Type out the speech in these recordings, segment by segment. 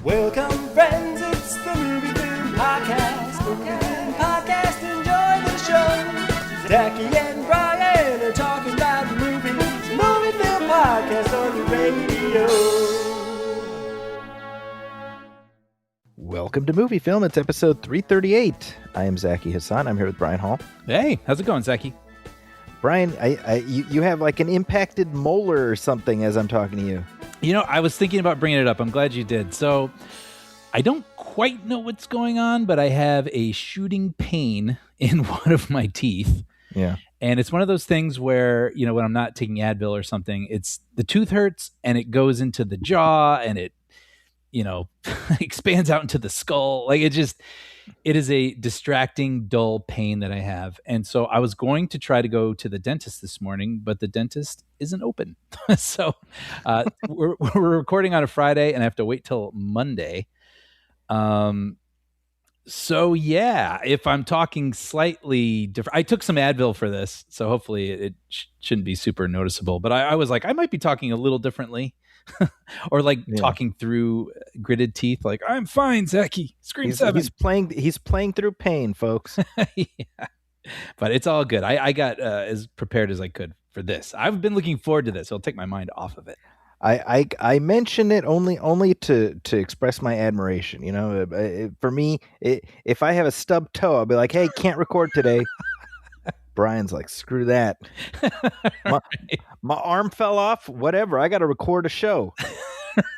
Welcome, friends, it's the MovieFilm Podcast. MovieFilm Podcast, enjoy the show. Zachy and Brian are talking about movies. MovieFilm Podcast on the radio. Welcome to MovieFilm. It's episode 338. I am Zachy Hassan. I'm here with Brian Hall. Hey, how's it going, Zachy? Brian, you have like an impacted molar or something as I'm talking to you. You know, I was thinking about bringing it up. I'm glad you did. So I don't quite know what's going on, but I have a shooting pain in one of my teeth. Yeah. And it's one of those things where, you know, when I'm not taking Advil or something, it's the tooth hurts and it goes into the jaw and it, you know, expands out into the skull. Like it is a distracting, dull pain that I have. And so I was going to try to go to the dentist this morning, but the dentist isn't open. So we're recording on a Friday and I have to wait till Monday. So yeah, if I'm talking slightly different, I took some Advil for this, so hopefully it shouldn't be super noticeable. But I was like, I might be talking a little differently, or like talking through gritted teeth. Like I'm fine, Zachy. Scream 7. He's playing through pain, folks. Yeah. But it's all good. I got as prepared as I could for this. I've been looking forward to this. It'll take my mind off of it. I mention it only to express my admiration. You know, for me, if I have a stubbed toe, I'll be like, "Hey, can't record today." Brian's like, "Screw that." My arm fell off. Whatever. I got to record a show.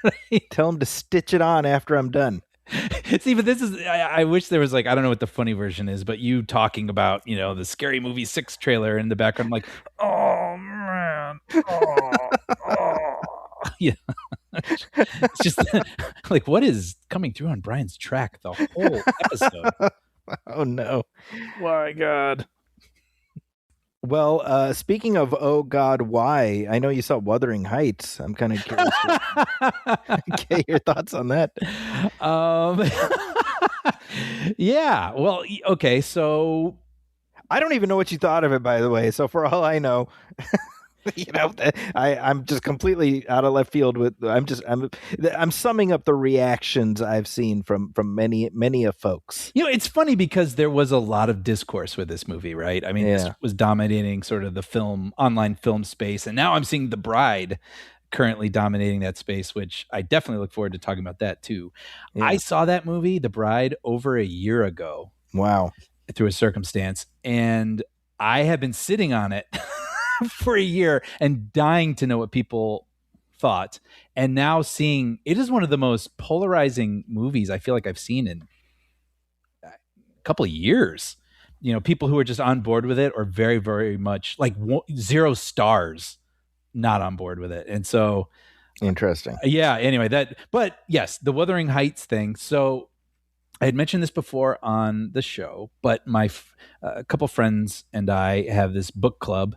Right. Tell him to stitch it on after I'm done. See, but this is, I wish there was like, I don't know what the funny version is, but you talking about, you know, the Scary Movie 6 trailer in the background, like, oh man, oh. Yeah. It's just like, what is coming through on Brian's track the whole episode? Oh no. My God. Well, speaking of oh God, why? I know you saw Wuthering Heights. I'm kind of curious to get your thoughts on that. Yeah. Well, okay. So I don't even know what you thought of it, by the way. So for all I know, you know, I'm just completely out of left field with. I'm summing up the reactions I've seen from many of folks. You know, it's funny because there was a lot of discourse with this movie, right? I mean, This was dominating sort of the online film space, and now I'm seeing The Bride currently dominating that space, which I definitely look forward to talking about that too. Yeah. I saw that movie, The Bride, over a year ago. Wow. Through a circumstance, and I have been sitting on it for a year and dying to know what people thought. And now seeing it is one of the most polarizing movies I feel like I've seen in a couple of years. You know, people who are just on board with it or very, very much like 0 stars not on board with it. And so interesting. Yeah. Anyway, but yes, the Wuthering Heights thing. So I had mentioned this before on the show, but a couple friends and I have this book club.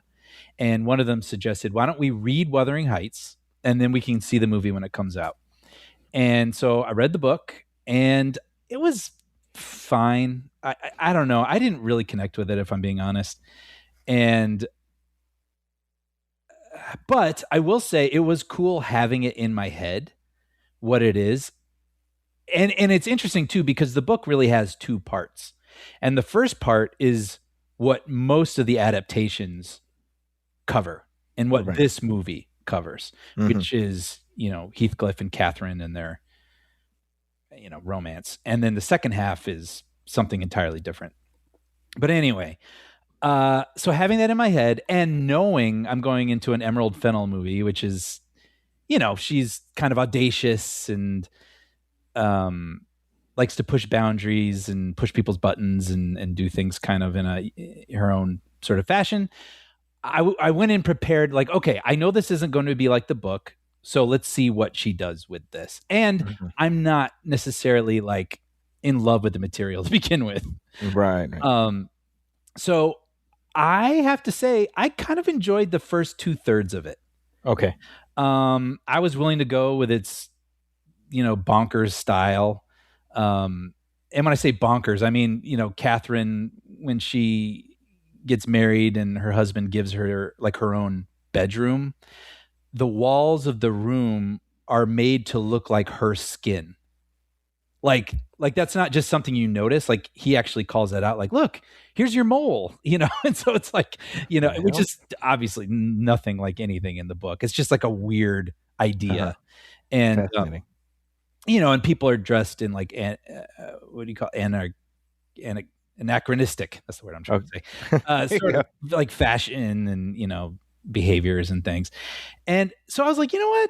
And one of them suggested, why don't we read Wuthering Heights and then we can see the movie when it comes out. And so I read the book and it was fine. I don't know. I didn't really connect with it, if I'm being honest. But I will say it was cool having it in my head, what it is. And it's interesting too, because the book really has 2 parts. And the first part is what most of the adaptations cover and what this movie covers, which is, you know, Heathcliff and Catherine and their, you know, romance. And then the second half is something entirely different. But anyway, so having that in my head and knowing I'm going into an Emerald Fennell movie, which is, you know, she's kind of audacious and likes to push boundaries and push people's buttons and do things kind of in her own sort of fashion. I went in prepared, like, okay, I know this isn't going to be like the book, so let's see what she does with this. And I'm not necessarily like in love with the material to begin with. Right. So I have to say, I kind of enjoyed the first 2/3 of it. Okay. I was willing to go with its, you know, bonkers style. And when I say bonkers, I mean, you know, Catherine, when she gets married and her husband gives her like her own bedroom, the walls of the room are made to look like her skin. Like that's not just something you notice. Like he actually calls that out. Like, look, here's your mole, you know? And so it's like, you know, which is obviously nothing like anything in the book. It's just like a weird idea. And, Fascinating. you know, and people are dressed in like, what do you call anachronistic. That's the word I'm trying to say. Sort of like fashion and, you know, behaviors and things. And so I was like, you know what?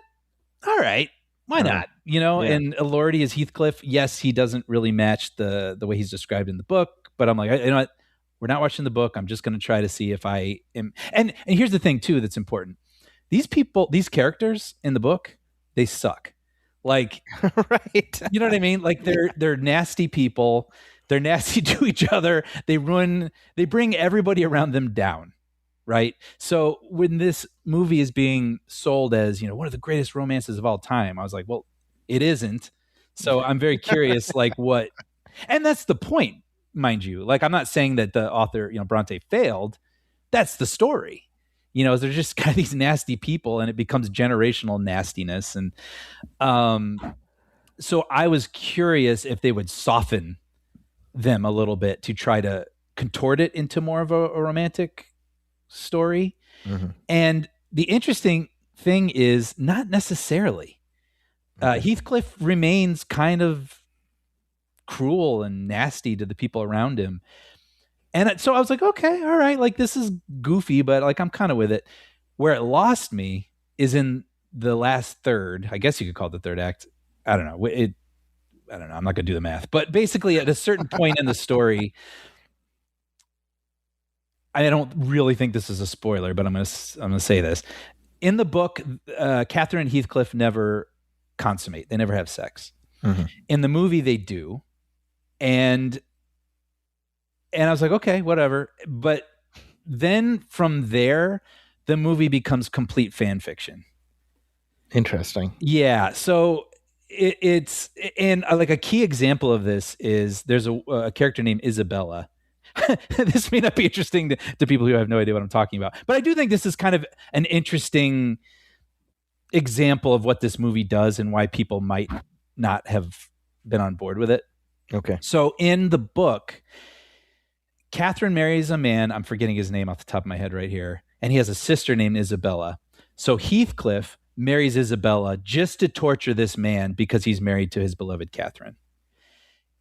All right. Why not? You know, and Elordi is Heathcliff. Yes, he doesn't really match the way he's described in the book, but I'm like, you know what? We're not watching the book. I'm just going to try to see if I am. And here's the thing too that's important. These people, these characters in the book, they suck. Like, Right. You know what I mean? Like they're nasty people. They're nasty to each other. They bring everybody around them down. Right. So when this movie is being sold as, you know, one of the greatest romances of all time, I was like, well, it isn't. So I'm very curious, like what, and that's the point, mind you. Like, I'm not saying that the author, you know, Bronte failed. That's the story. You know, they're just kind of these nasty people and it becomes generational nastiness. And so I was curious if they would soften them a little bit to try to contort it into more of a romantic story. And the interesting thing is not necessarily. Heathcliff remains kind of cruel and nasty to the people around him. And so I was like, okay, all right, like this is goofy, but like I'm kind of with it. Where it lost me is in the last third. I guess you could call it the third act. I don't know. I don't know. I'm not going to do the math, but basically at a certain point in the story, I don't really think this is a spoiler, but I'm going to say this. In the book, Catherine and Heathcliff never consummate. They never have sex. In the movie, they do. And I was like, okay, whatever. But then from there, the movie becomes complete fan fiction. Interesting. Yeah. So it's, and like a key example of this is there's a character named Isabella. This may not be interesting to people who have no idea what I'm talking about, but I do think this is kind of an interesting example of what this movie does and why people might not have been on board with it. Okay. So in the book, Catherine marries a man, I'm forgetting his name off the top of my head right here, and he has a sister named Isabella. So Heathcliff marries Isabella just to torture this man because he's married to his beloved Catherine.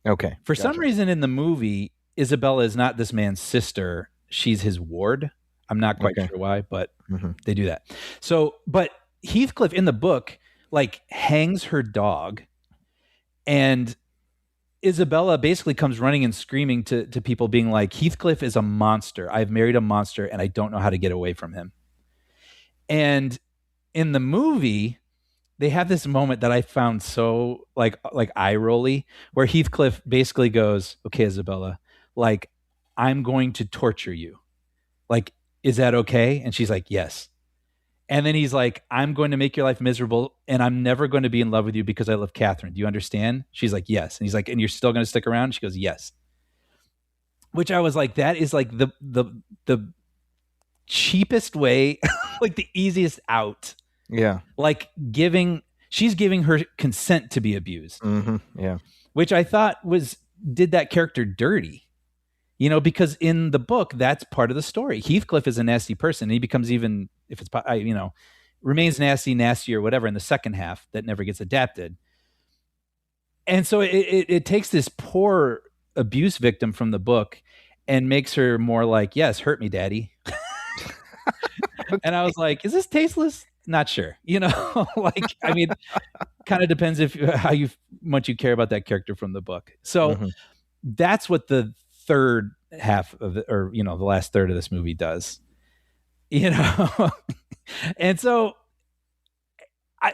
Okay. For some reason in the movie, Isabella is not this man's sister. She's his ward. I'm not quite sure why, but they do that. So, but Heathcliff in the book, like, hangs her dog, and Isabella basically comes running and screaming to people being like, Heathcliff is a monster. I've married a monster and I don't know how to get away from him. And in the movie, they have this moment that I found so like eye rolly, where Heathcliff basically goes, okay, Isabella, like, I'm going to torture you. Like, is that okay? And she's like, yes. And then he's like, I'm going to make your life miserable and I'm never going to be in love with you because I love Catherine. Do you understand? She's like, yes. And he's like, and you're still going to stick around? She goes, yes. Which I was like, that is like the cheapest way, like the easiest out. Yeah. Like she's giving her consent to be abused. Yeah. Which I thought did that character dirty. You know, because in the book, that's part of the story. Heathcliff is a nasty person. And he becomes, even if it's, you know, remains nasty or whatever in the second half that never gets adapted. And so it takes this poor abuse victim from the book and makes her more like, yes, hurt me, daddy. And I was like, is this tasteless? Not sure. You know, like, I mean, kind of depends how much you care about that character from the book. So that's what the third half of it, or, you know, the last third of this movie does, you know. And so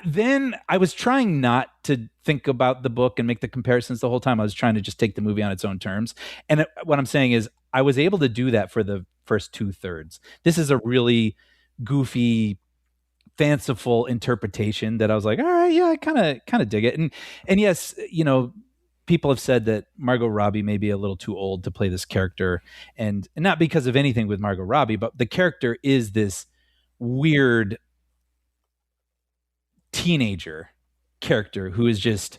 then I was trying not to think about the book and make the comparisons the whole time. I was trying to just take the movie on its own terms. And what I'm saying is I was able to do that for the first 2/3. This is a really goofy, fanciful interpretation that I was like, all right, yeah, I kind of dig it. And yes, you know, people have said that Margot Robbie may be a little too old to play this character, and not because of anything with Margot Robbie, but the character is this weird teenager character who is just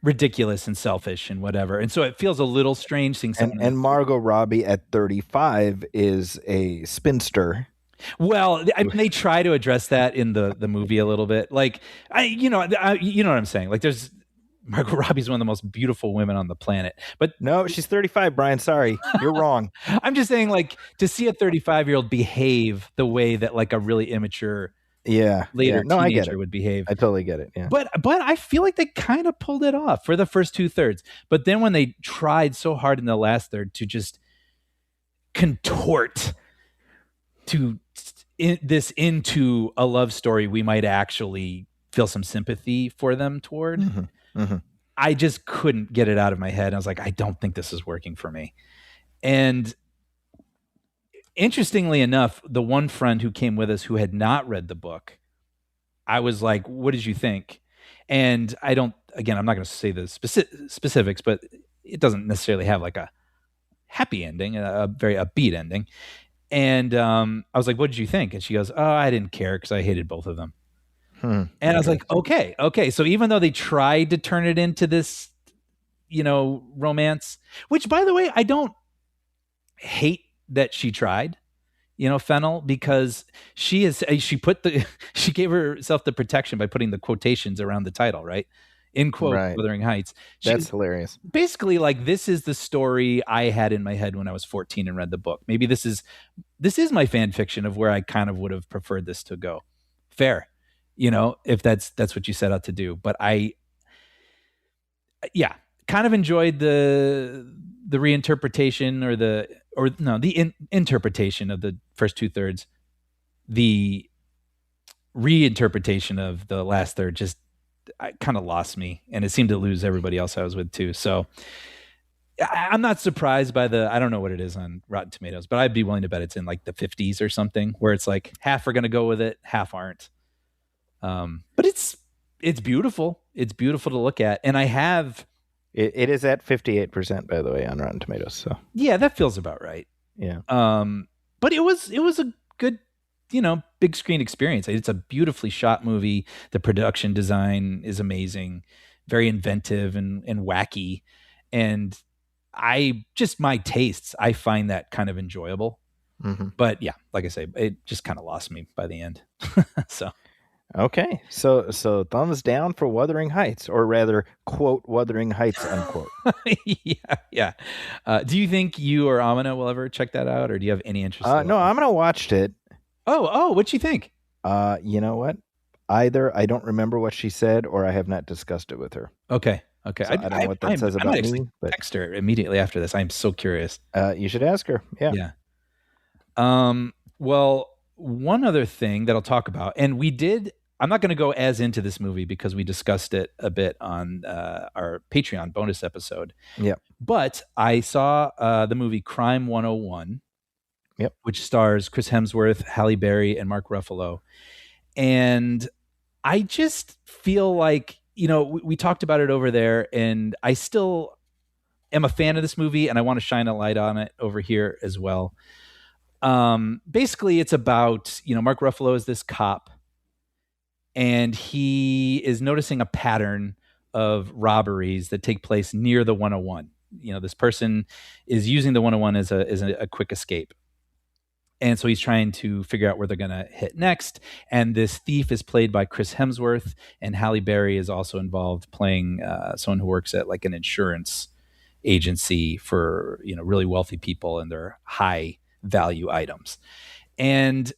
ridiculous and selfish and whatever. And so it feels a little strange seeing someone. And Margot Robbie at 35 is a spinster. Well, I mean, they try to address that in the movie a little bit. Like, you know what I'm saying? Like, there's Margot Robbie's one of the most beautiful women on the planet. But no, she's 35, Brian. Sorry, you're wrong. I'm just saying, like, to see a 35-year-old behave the way that like a really immature later teenager would behave. I totally get it. Yeah. But I feel like they kind of pulled it off for the first 2/3. But then when they tried so hard in the last third to just contort this into a love story we might actually feel some sympathy for them toward, I just couldn't get it out of my head. I was like, I don't think this is working for me. And interestingly enough, the one friend who came with us who had not read the book, I was like, what did you think? And I'm not going to say the specifics, but it doesn't necessarily have like a happy ending, a very upbeat ending. And I was like, what did you think? And she goes, oh, I didn't care because I hated both of them. And I was like, okay. So even though they tried to turn it into this, romance, which by the way, I don't hate that she tried, Fennell, because she gave herself the protection by putting the quotations around the title, right? In quote, right. Wuthering Heights. That's hilarious. Basically, like, this is the story I had in my head when I was 14 and read the book. Maybe this is my fan fiction of where I kind of would have preferred this to go. Fair, if that's what you set out to do. But I kind of enjoyed the reinterpretation the interpretation of the first 2/3. The reinterpretation of the last third just kind of lost me, and it seemed to lose everybody else I was with too. So I'm not surprised by I don't know what it is on Rotten Tomatoes, but I'd be willing to bet it's in like the 50s or something, where it's like half are going to go with it, half aren't. But it's beautiful. It's beautiful to look at. And it is at 58%, by the way, on Rotten Tomatoes. So yeah, that feels about right. Yeah. But it was a good, big screen experience. It's a beautifully shot movie. The production design is amazing, very inventive and wacky. And my tastes, I find that kind of enjoyable. But yeah, like I say, it just kind of lost me by the end. So. Okay. So thumbs down for Wuthering Heights, or rather, quote, Wuthering Heights, unquote. Yeah. Do you think you or Amina will ever check that out, or do you have any interest? No, Amina watched it. Oh, what'd you think? You know what? Either I don't remember what she said, or I have not discussed it with her. Okay. So I don't know what that says about me. But text her immediately after this. I'm so curious. You should ask her. Yeah. Well, one other thing that I'll talk about, and I'm not going to go as into this movie because we discussed it a bit on our Patreon bonus episode. Yeah. But I saw the movie Crime 101. Yep. Which stars Chris Hemsworth, Halle Berry, and Mark Ruffalo. And I just feel like, we talked about it over there, and I still am a fan of this movie, and I want to shine a light on it over here as well. Basically, it's about, Mark Ruffalo is this cop, and he is noticing a pattern of robberies that take place near the 101. This person is using the 101 as a quick escape. And so he's trying to figure out where they're going to hit next. And this thief is played by Chris Hemsworth, and Halle Berry is also involved playing someone who works at like an insurance agency for, really wealthy people and their high value items. And,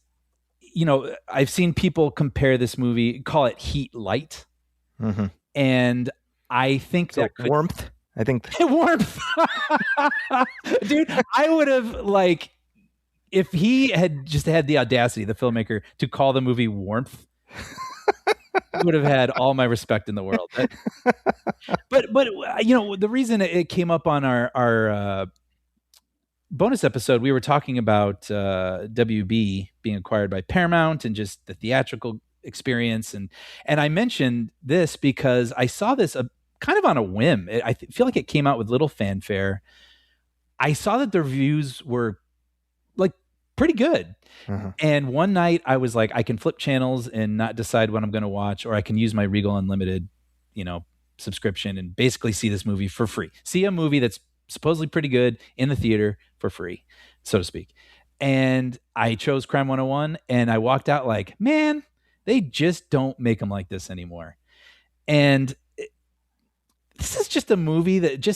I've seen people compare this movie, call it Heat Light. And I think so that warmth. I think warmth, dude, I would have if he had just had the audacity, the filmmaker, to call the movie Warmth, he would have had all my respect in the world. But the reason it came up on our bonus episode, we were talking about WB being acquired by Paramount and just the theatrical experience, and I mentioned this because I saw this kind of on a whim. I feel like it came out with little fanfare. I saw that the reviews were pretty good. And one night I was like, I can flip channels and not decide what I'm going to watch, or I can use my Regal Unlimited, subscription and basically see this movie for free. See a movie that's supposedly pretty good in the theater for free, so to speak. And I chose Crime 101, and I walked out like, man, they just don't make them like this anymore. And this is just a movie that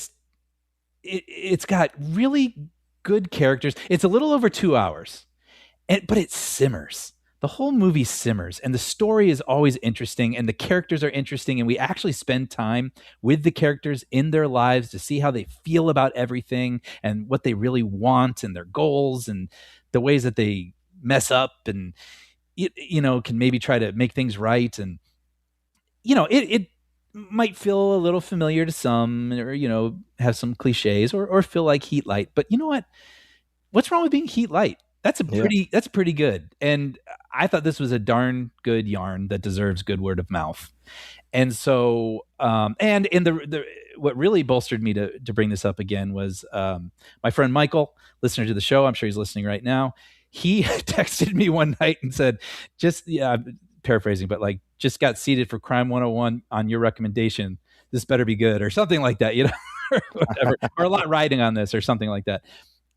it's got really good characters. It's a little over 2 hours, but it simmers. The whole movie simmers, and the story is always interesting, and the characters are interesting, and we actually spend time with the characters in their lives to see how they feel about everything and what they really want and their goals and the ways that they mess up and can maybe try to make things right. And it might feel a little familiar to some, or have some cliches, or feel like Heat Light. But you know what? What's wrong with being Heat Light? That's pretty good. And I thought this was a darn good yarn that deserves good word of mouth. And so, and in the what really bolstered me to bring this up again was my friend Michael, listener to the show. I'm sure he's listening right now. He texted me one night and said, I'm paraphrasing, but like, just got seated for Crime 101 on your recommendation. This better be good, or something like that, or whatever, or a lot riding on this, or something like that.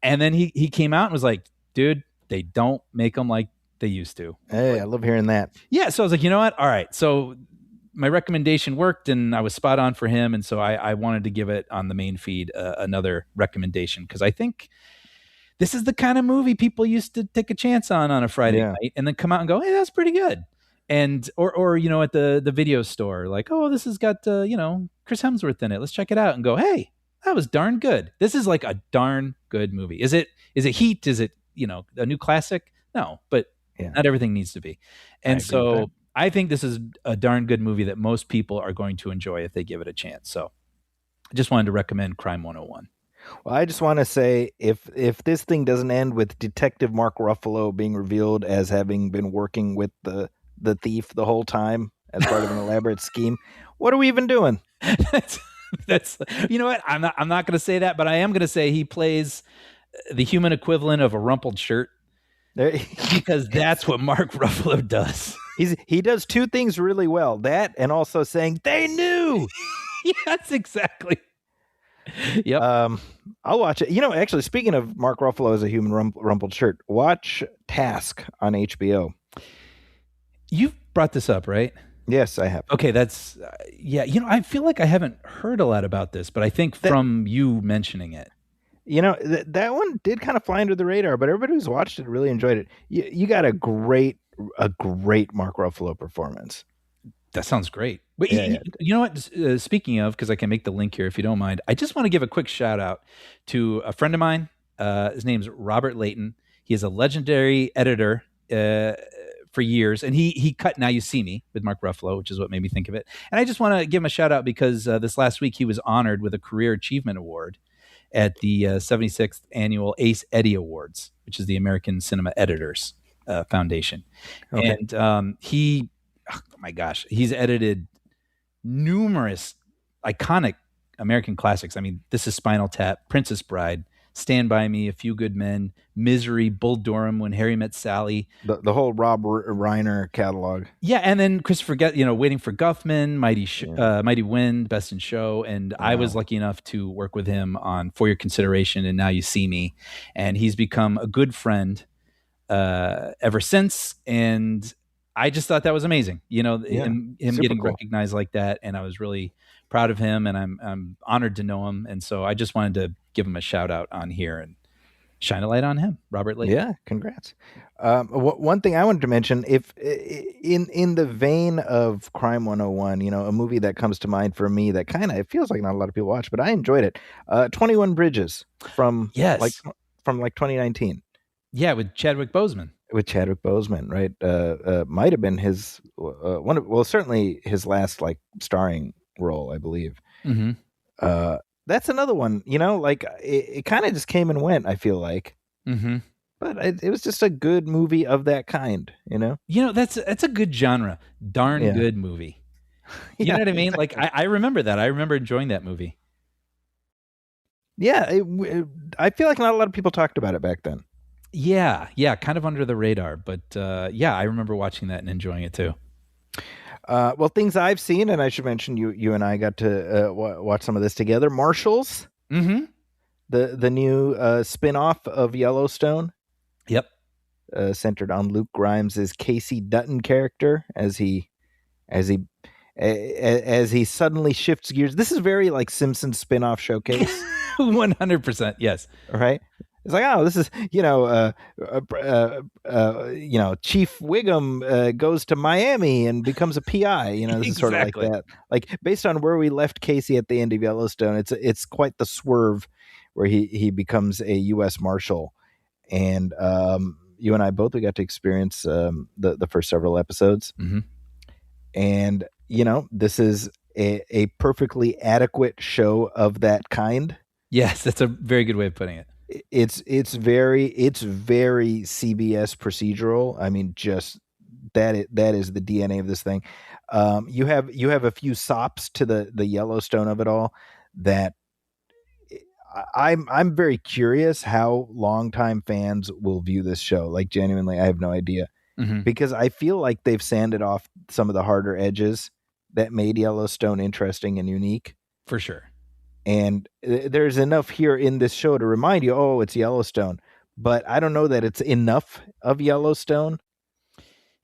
And then he came out and was like, dude, they don't make them like they used to. Hey, I love hearing that. Yeah. So I was like, you know what? All right. So my recommendation worked, and I was spot on for him. And so I wanted to give it on the main feed another recommendation, because I think this is the kind of movie people used to take a chance on a Friday night and then come out and go, hey, that's pretty good. And or at the video store, like, oh, this has got Chris Hemsworth in it. Let's check it out, and go, hey, that was darn good. This is like a darn good movie. Is it Heat? Is it a new classic? No, but not everything needs to be. And so I think this is a darn good movie that most people are going to enjoy if they give it a chance. So I just wanted to recommend Crime 101. Well, I just want to say, if this thing doesn't end with Detective Mark Ruffalo being revealed as having been working with the thief the whole time as part of an elaborate scheme, what are we even doing? That's you know what? I'm not going to say that, but I am going to say he plays the human equivalent of a rumpled shirt, because that's what Mark Ruffalo does. He does two things really well: that, and also saying they knew. Yes, exactly. Yep. I'll watch it. Actually, speaking of Mark Ruffalo as a human rumpled shirt, watch Task on HBO. You've brought this up, right? Yes, I have. Okay, that's I feel like I haven't heard a lot about this, but I think from you mentioning it, that one did kind of fly under the radar, but everybody who's watched it really enjoyed it. You got a great Mark Ruffalo performance. That sounds great. But you know what? Speaking of, because I can make the link here if you don't mind, I just want to give a quick shout out to a friend of mine. His name's Robert Layton. He is a legendary editor for years, and he cut Now You See Me with Mark Ruffalo, which is what made me think of it. And I just want to give him a shout out because this last week he was honored with a Career Achievement Award at the 76th Annual Ace Eddie Awards, which is the American Cinema Editors Foundation. Okay. And oh my gosh, he's edited numerous iconic American classics. I mean, this is Spinal Tap, Princess Bride, Stand By Me, A Few Good Men, Misery, Bull Durham, When Harry Met Sally. The whole Rob Reiner catalog. Yeah, and then Christopher, Waiting for Guffman, Mighty Wind, Best in Show. And wow. I was lucky enough to work with him on For Your Consideration and Now You See Me. And he's become a good friend ever since. And I just thought that was amazing, him getting cool. recognized like that. And I was really proud of him, and I'm honored to know him. And so I just wanted to give him a shout out on here and shine a light on him, Robert Layton. Yeah, congrats. One thing I wanted to mention, if in the vein of Crime 101, a movie that comes to mind for me that it feels like not a lot of people watch, but I enjoyed it. 21 Bridges from 2019. Yeah, with Chadwick Boseman. Right? Might have been his certainly his last starring role, I believe. Mm-hmm. That's another one. It kind of just came and went, I feel like. Mm-hmm. But it was just a good movie of that kind. That's a good genre. Darn good movie. You know what I mean? Exactly. I remember that. I remember enjoying that movie. Yeah, I feel like not a lot of people talked about it back then. Yeah, kind of under the radar. But I remember watching that and enjoying it too. Well, things I've seen, and I should mention you and I got to watch some of this together. Marshals, Mm-hmm. the new spin-off of Yellowstone, Yep. centered on Luke Grimes' Casey Dutton character as he suddenly shifts gears. This is very like Simpsons spin-off showcase. 100%. Yes. Right? It's like, oh, this is, Chief Wiggum goes to Miami and becomes a PI. This is sort of like Exactly. that. Like based on where we left Casey at the end of Yellowstone, it's quite the swerve where he becomes a U.S. Marshal. And you and I both, we got to experience the first several episodes. Mm-hmm. And, this is a perfectly adequate show of that kind. Yes, that's a very good way of putting it. It's very CBS procedural. I mean, just that is the DNA of this thing. You have a few sops to the Yellowstone of it all that I'm very curious how longtime fans will view this show. Like genuinely, I have no idea, because I feel like they've sanded off some of the harder edges that made Yellowstone interesting and unique. For sure. And there's enough here in this show to remind you, oh, it's Yellowstone. But I don't know that it's enough of Yellowstone.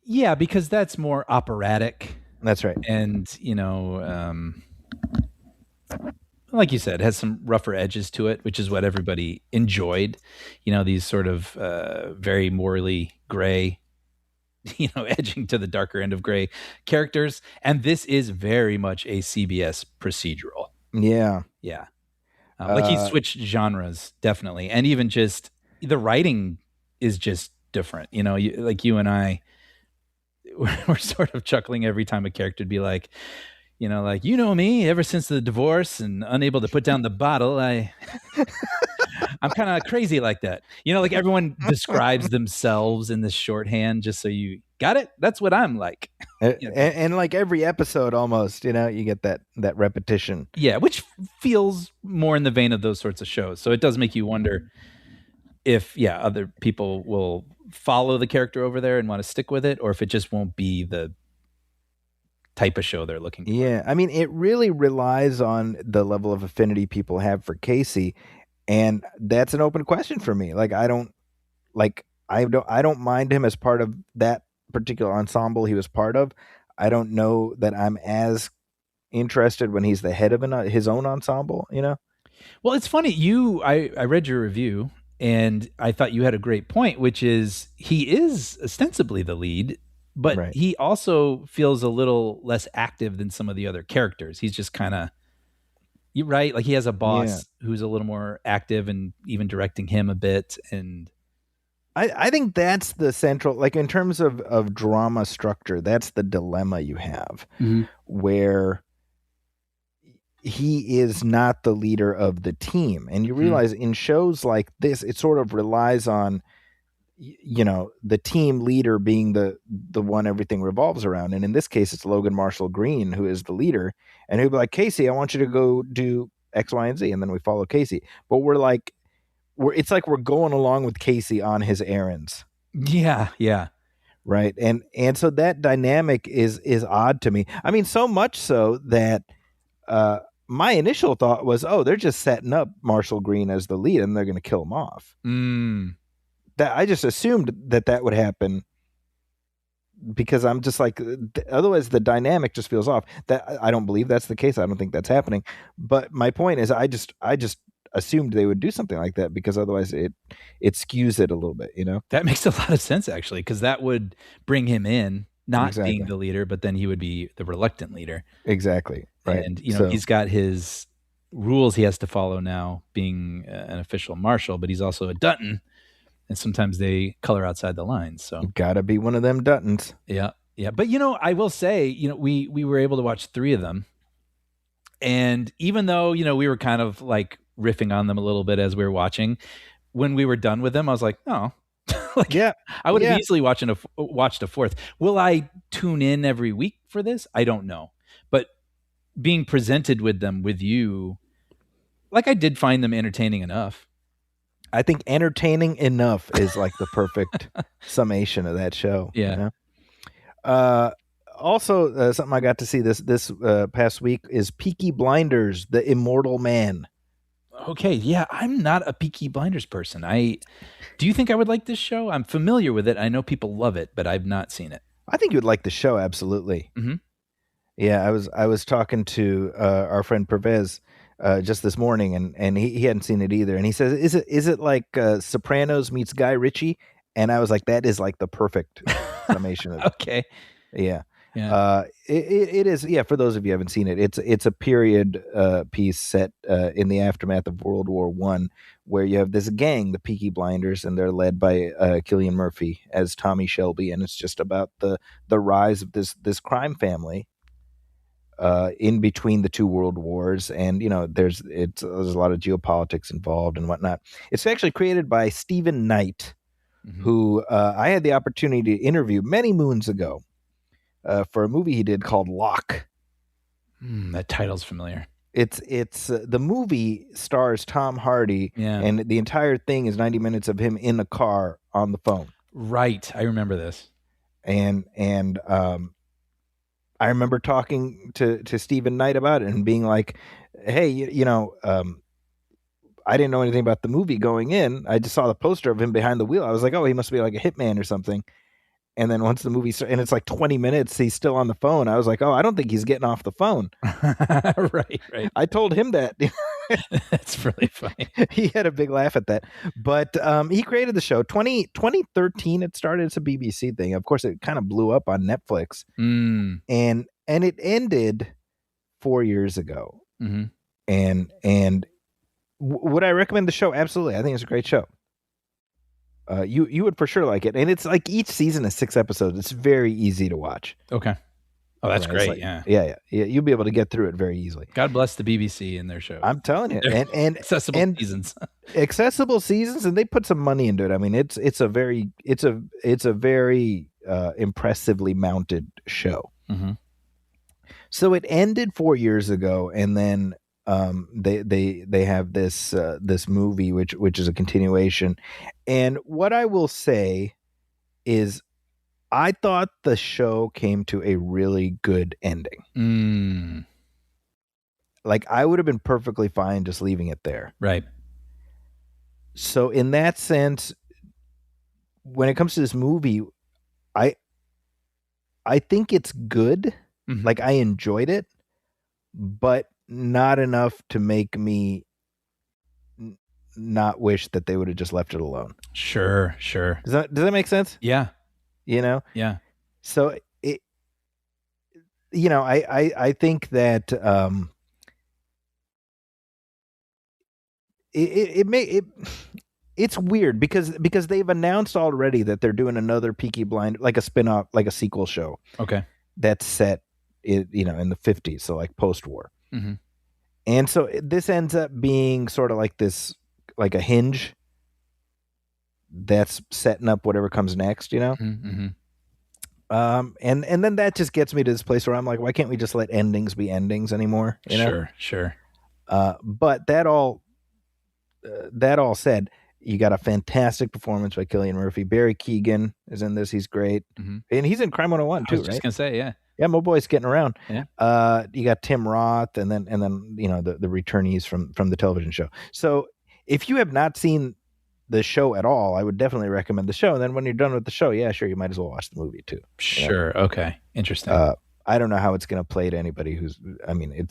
Yeah, because that's more operatic. That's right. And, like you said, has some rougher edges to it, which is what everybody enjoyed. These sort of very morally gray, edging to the darker end of gray characters. And this is very much a CBS procedural. Yeah. Yeah. Like he switched genres, definitely. And even just the writing is just different. Like you and I, we're sort of chuckling every time a character would be like, me, ever since the divorce and unable to put down the bottle, I'm kind of crazy like that. Like everyone describes themselves in this shorthand just so you got it. That's what I'm like. And like every episode almost, you get that repetition. Yeah, which feels more in the vein of those sorts of shows. So it does make you wonder if, other people will follow the character over there and want to stick with it, or if it just won't be the type of show they're looking for. Yeah, I mean, it really relies on the level of affinity people have for Casey, and that's an open question for me. Like, I don't mind him as part of that particular ensemble he was part of. I don't know that I'm as interested when he's the head of his own ensemble. Well, it's funny. I read your review, and I thought you had a great point, which is he is ostensibly the lead. But right. He also feels a little less active than some of the other characters. He's just kind of, right? Like he has a boss who's a little more active and even directing him a bit. And I think that's the central, like in terms of drama structure, that's the dilemma you have, where he is not the leader of the team. And you realize in shows like this, it sort of relies on, the team leader being the one everything revolves around. And in this case, it's Logan Marshall Green, who is the leader, and who'd be like, Casey, I want you to go do X, Y, and Z. And then we follow Casey. But it's like we're going along with Casey on his errands. Yeah. Yeah. Right. And so that dynamic is odd to me. I mean, so much so that, my initial thought was, oh, they're just setting up Marshall Green as the lead and they're going to kill him off. That I just assumed that would happen because I'm just like, otherwise the dynamic just feels off. That I don't believe that's the case. I don't think that's happening. But my point is, I just assumed they would do something like that because otherwise it skews it a little bit. That makes a lot of sense actually, because that would bring him in, not being the leader, but then he would be the reluctant leader. Exactly. Right. And he's got his rules he has to follow now, being an official marshal, but he's also a Dutton. And sometimes they color outside the lines. So gotta be one of them Duttons. Yeah. Yeah. But, I will say, we were able to watch 3 of them. And even though, we were kind of like riffing on them a little bit as we were watching, when we were done with them, I was like, oh, I would have easily watched a 4th. Will I tune in every week for this? I don't know. But being presented with them with you, like I did find them entertaining enough. I think entertaining enough is like the perfect summation of that show. Yeah. Also, something I got to see this past week is Peaky Blinders, the Immortal Man. Okay, yeah, I'm not a Peaky Blinders person. Do you think I would like this show? I'm familiar with it. I know people love it, but I've not seen it. I think you would like the show, absolutely. Mm-hmm. Yeah, I was talking to our friend Pervez just this morning, and he hadn't seen it either. And he says, "Is it like Sopranos meets Guy Ritchie?" And I was like, "That is like the perfect summation of it." Okay. Yeah. Yeah. It is. Yeah. For those of you who haven't seen it, it's a period piece set in the aftermath of World War I, where you have this gang, the Peaky Blinders, and they're led by Cillian Murphy as Tommy Shelby, and it's just about the rise of this crime family in between the two world wars, and there's a lot of geopolitics involved and whatnot. It's actually created by Stephen Knight, who I had the opportunity to interview many moons ago. For a movie he did called Locke. That title's familiar. It's the movie stars Tom Hardy, and the entire thing is 90 minutes of him in a car on the phone. Right, I remember this. And I remember talking to Stephen Knight about it and being like, "Hey, I didn't know anything about the movie going in. I just saw the poster of him behind the wheel. I was like, oh, he must be like a hitman or something." And then once the movie started, and it's like 20 minutes, he's still on the phone. I was like, oh, I don't think he's getting off the phone. Right. I told him that. That's really funny. He had a big laugh at that. But he created the show. 2013 it started. It's a BBC thing. Of course, it kind of blew up on Netflix. And it ended 4 years ago. And would I recommend the show? Absolutely. I think it's a great show. You would for sure like it, and it's like each season is 6 episodes. It's very easy to watch. Okay. Oh, that's great. Like, yeah. You'll be able to get through it very easily. God bless the BBC and their shows. I'm telling you, and accessible seasons, accessible seasons, and they put some money into it. I mean, it's a very impressively mounted show. So it ended 4 years ago, and then they have this movie which is a continuation. And what I will say is I thought the show came to a really good ending. Like I would have been perfectly fine just leaving it there. Right. So in that sense, when it comes to this movie, I think it's good. Like I enjoyed it, but not enough to make me not wish that they would have just left it alone. Sure. Does that make sense? Yeah. Yeah. So it, I think that it's weird because they've announced already that they're doing another Peaky Blind, like a spinoff, like a sequel show. Okay. That's set in the 50s, so like post-war. And so this ends up being sort of like this, like a hinge that's setting up whatever comes next, and then that just gets me to this place where I'm like, why can't we just let endings be endings anymore? Sure. But that all said, you got a fantastic performance by Cillian Murphy. Barry Keoghan is in this. He's great. And he's in Crime 101 too, I was just gonna say, yeah. Yeah, my boy's getting around. Yeah. You got Tim Roth, and then the returnees from the television show. So if you have not seen the show at all, I would definitely recommend the show. And then when you're done with the show, yeah, sure, you might as well watch the movie too. Sure. Okay. Interesting. I don't know how it's going to play to anybody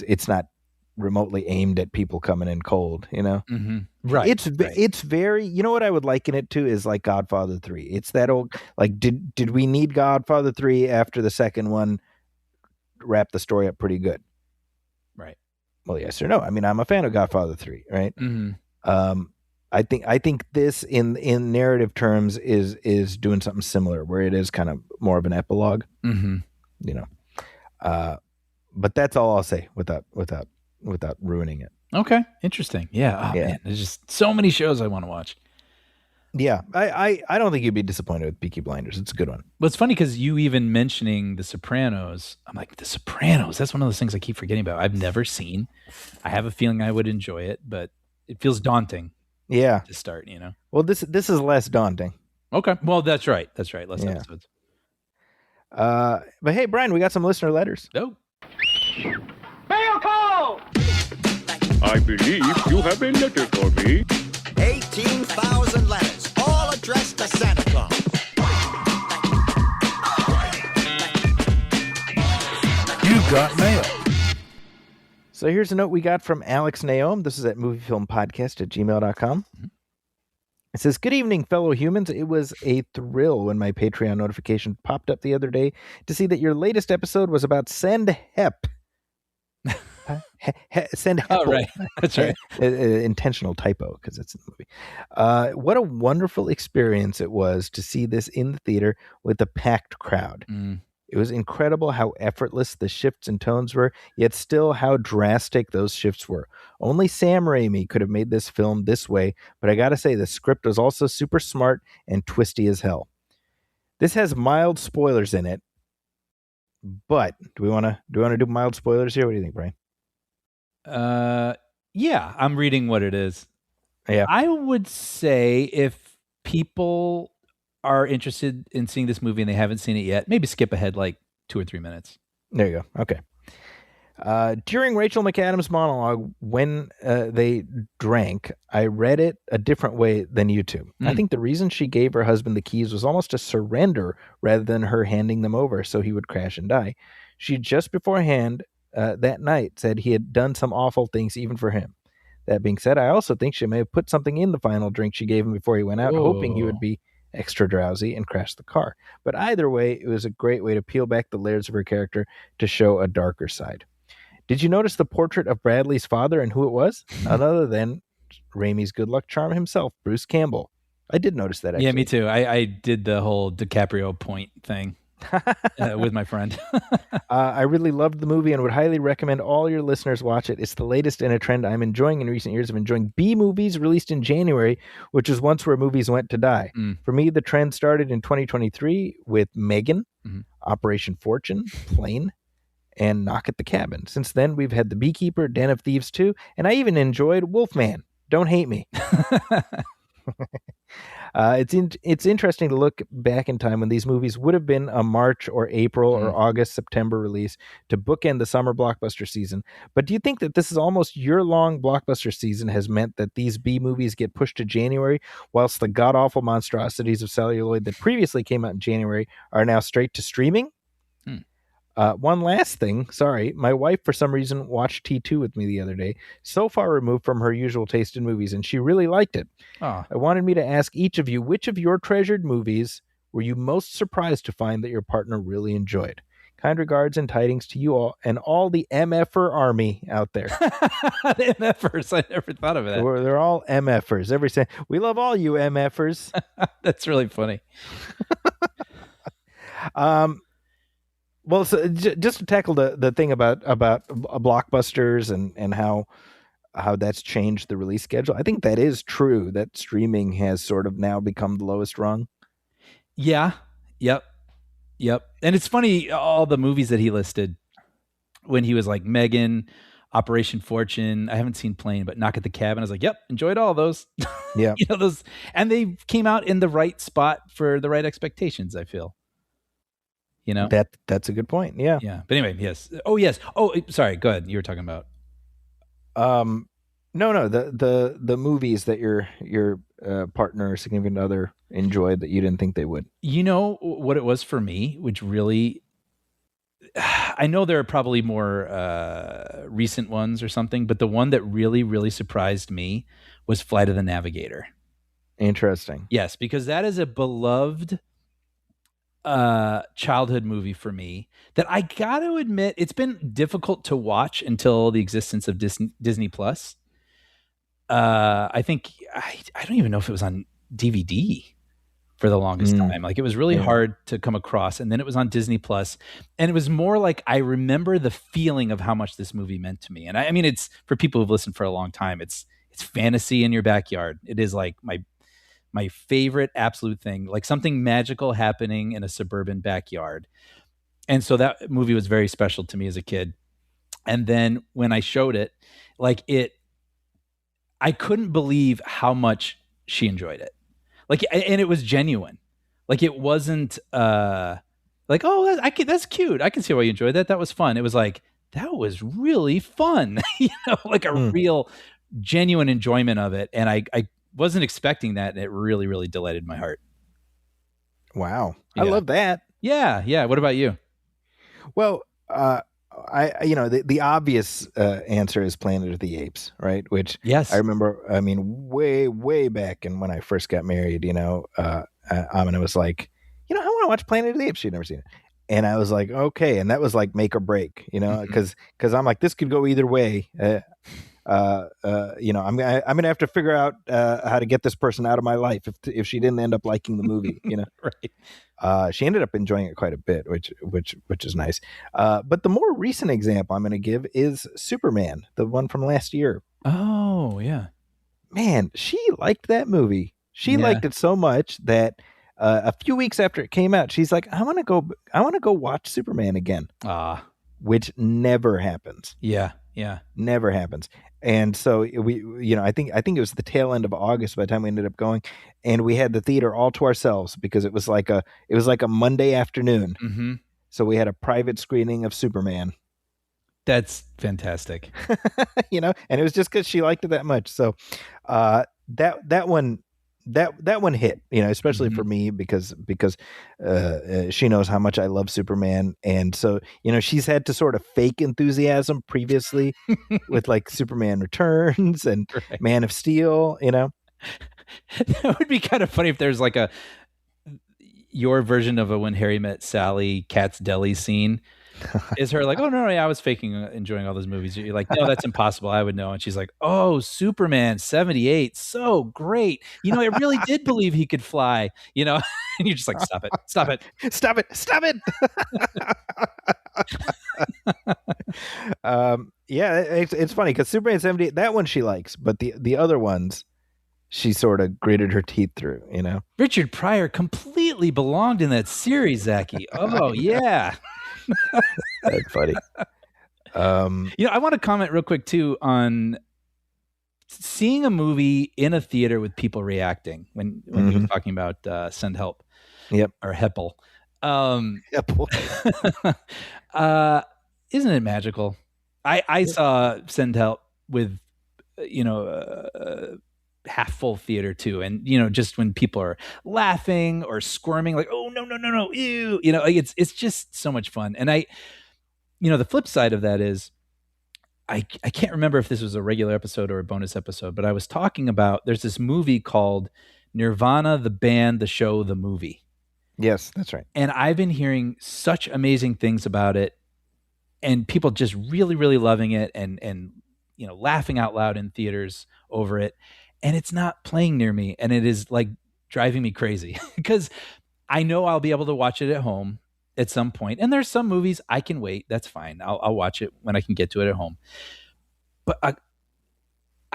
it's not remotely aimed at people coming in cold, Right. It's very, what I would liken it to is like Godfather 3. It's that old, like, did we need Godfather 3 after the second one wrapped the story up pretty good? Right. Well, yes or no. I mean, I'm a fan of Godfather 3, right? I think this in narrative terms is doing something similar, where it is kind of more of an epilogue. But that's all I'll say without ruining it. Okay, interesting. Yeah. Man, there's just so many shows I want to watch. Yeah, I don't think you'd be disappointed with Peaky Blinders. It's a good one. Well, it's funny because you even mentioning The Sopranos, I'm like, The Sopranos, that's one of those things I keep forgetting about. I've never seen. I have a feeling I would enjoy it, but it feels daunting. Yeah. To start, Well, this is less daunting. Okay. Well, that's right. Less episodes. But hey, Brian, we got some listener letters. Oh, Mail call! I believe you have a letter for me. 18,000 letters, all addressed to Santa Claus. You got mail. So here's a note we got from Alex Naom. This is at moviefilmpodcast@gmail.com. It says, "Good evening, fellow humans. It was a thrill when my Patreon notification popped up the other day to see that your latest episode was about Send Hep. Send Hep. oh, right. That's right. Intentional typo because it's in the movie. What a wonderful experience it was to see this in the theater with a packed crowd. It was incredible how effortless the shifts and tones were, yet still how drastic those shifts were. Only Sam Raimi could have made this film this way, but I gotta say the script was also super smart and twisty as hell. This has mild spoilers in it, but do we want to do mild spoilers here? What do you think, Brian? Yeah, I'm reading what it is. Yeah. I would say if people are interested in seeing this movie and they haven't seen it yet, maybe skip ahead like 2 or 3 minutes. There you go. Okay. During Rachel McAdams' monologue, when they drank, I read it a different way than you two. I think the reason she gave her husband the keys was almost a surrender rather than her handing them over so he would crash and die. She just beforehand that night said he had done some awful things even for him. That being said, I also think she may have put something in the final drink she gave him before he went out, hoping he would be extra drowsy and crash the car. But either way, it was a great way to peel back the layers of her character to show a darker side. Did you notice the portrait of Bradley's father and who it was? None other than Raimi's good luck charm himself, Bruce Campbell. I did notice that, actually. Yeah, me too. I did the whole DiCaprio point thing with my friend. I really loved the movie and would highly recommend all your listeners watch it. It's the latest in a trend I'm enjoying in recent years of enjoying B movies released in January, which is once where movies went to die. For me, the trend started in 2023 with Megan, Operation Fortune, Plane, and Knock at the Cabin. Since then, we've had The Beekeeper, Den of Thieves 2, and I even enjoyed Wolfman. Don't hate me. It's interesting to look back in time when these movies would have been a March or April or August, September release to bookend the summer blockbuster season. But do you think that this is almost year-long blockbuster season has meant that these B movies get pushed to January, whilst the god-awful monstrosities of celluloid that previously came out in January are now straight to streaming? One last thing, sorry, my wife for some reason watched T2 with me the other day, so far removed from her usual taste in movies, and she really liked it. I wanted me to ask each of you, which of your treasured movies were you most surprised to find that your partner really enjoyed? Kind regards and tidings to you all and all the MFer army out there. The MFers, I never thought of that. They're all MFers. We love all you MFers. That's really funny. Well, so just to tackle the thing about blockbusters and how that's changed the release schedule, I think that is true, that streaming has sort of now become the lowest rung. Yeah. Yep. And it's funny, all the movies that he listed when he was like Megan, Operation Fortune. I haven't seen Plane, but Knock at the Cabin. I was like, yep, enjoyed all those. Yeah. Those, and they came out in the right spot for the right expectations, I feel. That's a good point. Yeah. But anyway, yes. Oh, yes. Oh, sorry. Go ahead. You were talking about. No. The movies that your partner or significant other enjoyed that you didn't think they would. You know what it was for me, which really, I know there are probably more recent ones or something, but the one that really, really surprised me was Flight of the Navigator. Interesting. Yes, because that is a beloved childhood movie for me that I got to admit it's been difficult to watch until the existence of Disney Plus. I think I don't even know if it was on DVD for the longest time. Like it was really hard to come across, and then it was on Disney Plus, and it was more like I remember the feeling of how much this movie meant to me. And I mean, it's for people who've listened for a long time. It's fantasy in your backyard. It is like my favorite absolute thing, like something magical happening in a suburban backyard. And so that movie was very special to me as a kid. And then when I showed it, I couldn't believe how much she enjoyed it. And it was genuine. Like it wasn't, like like, oh, that's cute. I can see why you enjoyed that. That was fun. It was like, that was really fun. Like a real genuine enjoyment of it. And I wasn't expecting that. And it really, really delighted my heart. Wow. Yeah. I love that. Yeah. Yeah. What about you? Well, the obvious answer is Planet of the Apes, right? Which Yes. I remember, way back and when I first got married, Amina was like, I want to watch Planet of the Apes. She'd never seen it. And I was like, okay. And that was like make or break, because I'm like, this could go either way. I'm gonna have to figure out how to get this person out of my life if she didn't end up liking the movie, Right. She ended up enjoying it quite a bit, which is nice. But the more recent example I'm going to give is Superman, the one from last year. Oh yeah, man, she liked that movie. She liked it so much that a few weeks after it came out, she's like, I want to go watch Superman again. Which never happens. Yeah. Never happens. And so we, I think it was the tail end of August by the time we ended up going, and we had the theater all to ourselves because it was like a Monday afternoon. Mm-hmm. So we had a private screening of Superman. That's fantastic. And it was just because she liked it that much. So that one hit, especially for me because she knows how much I love Superman. And so, she's had to sort of fake enthusiasm previously with like Superman Returns and Right. Man of Steel, That would be kind of funny if there's like your version of a When Harry Met Sally Cat's Deli scene. Is her like, oh no, I was faking enjoying all those movies. You're like, no, that's impossible. I would know. And she's like, oh, Superman 78, so great. I really did believe he could fly. And you're just like, stop it. It's funny because Superman 78, that one she likes, but the other ones she sort of gritted her teeth through. Richard Pryor completely belonged in that series, Zachy. Oh yeah. That's funny. I want to comment real quick too on seeing a movie in a theater with people reacting when you were talking about Send Help. Yep. Or Heppel. Heppel. Isn't it magical? I saw Send Help with half full theater too, and just when people are laughing or squirming like, oh no, ew, it's just so much fun. And the flip side of that is I can't remember if this was a regular episode or a bonus episode, but I was talking about there's this movie called Nirvana, the band, the show, the movie. Yes, that's right. And I've been hearing such amazing things about it, and people just really, really loving it, and laughing out loud in theaters over it. And it's not playing near me, and it is like driving me crazy because I know I'll be able to watch it at home at some point. And there's some movies I can wait. That's fine. I'll watch it when I can get to it at home. But I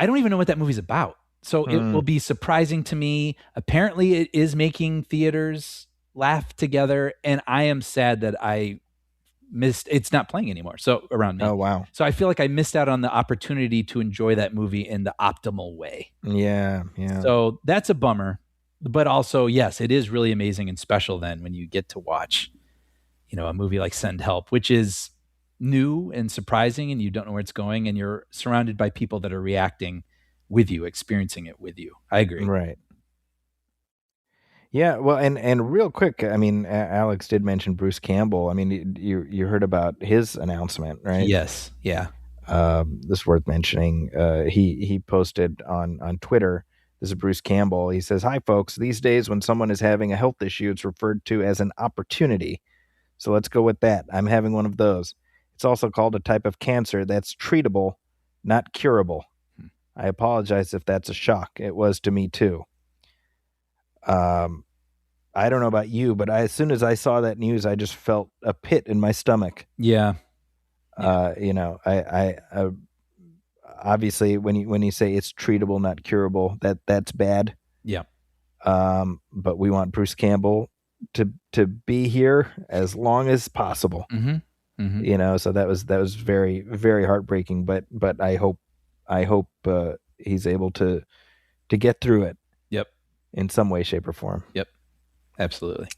don't even know what that movie's about. So it will be surprising to me. Apparently it is making theaters laugh together, and I am sad that I missed. It's not playing anymore. So around me. Oh wow. So I feel like I missed out on the opportunity to enjoy that movie in the optimal way. Yeah. So that's a bummer. But also, yes, it is really amazing and special then when you get to watch, a movie like Send Help, which is new and surprising, and you don't know where it's going, and you're surrounded by people that are reacting with you, experiencing it with you. I agree. Right. Yeah, well, and real quick, I mean, Alex did mention Bruce Campbell. I mean, you heard about his announcement, right? Yes. Yeah. This is worth mentioning. He posted on Twitter. This is Bruce Campbell. He says, "Hi, folks. These days, when someone is having a health issue, it's referred to as an opportunity. So let's go with that. I'm having one of those. It's also called a type of cancer that's treatable, not curable. I apologize if that's a shock. It was to me too." I don't know about you, but as soon as I saw that news, I just felt a pit in my stomach. Yeah. I obviously when you say it's treatable, not curable, that's bad. Yeah. But we want Bruce Campbell to be here as long as possible. Mm-hmm. Mm-hmm. So that was very, very heartbreaking, but I hope he's able to get through it. Yep. In some way, shape, or form. Yep. Absolutely.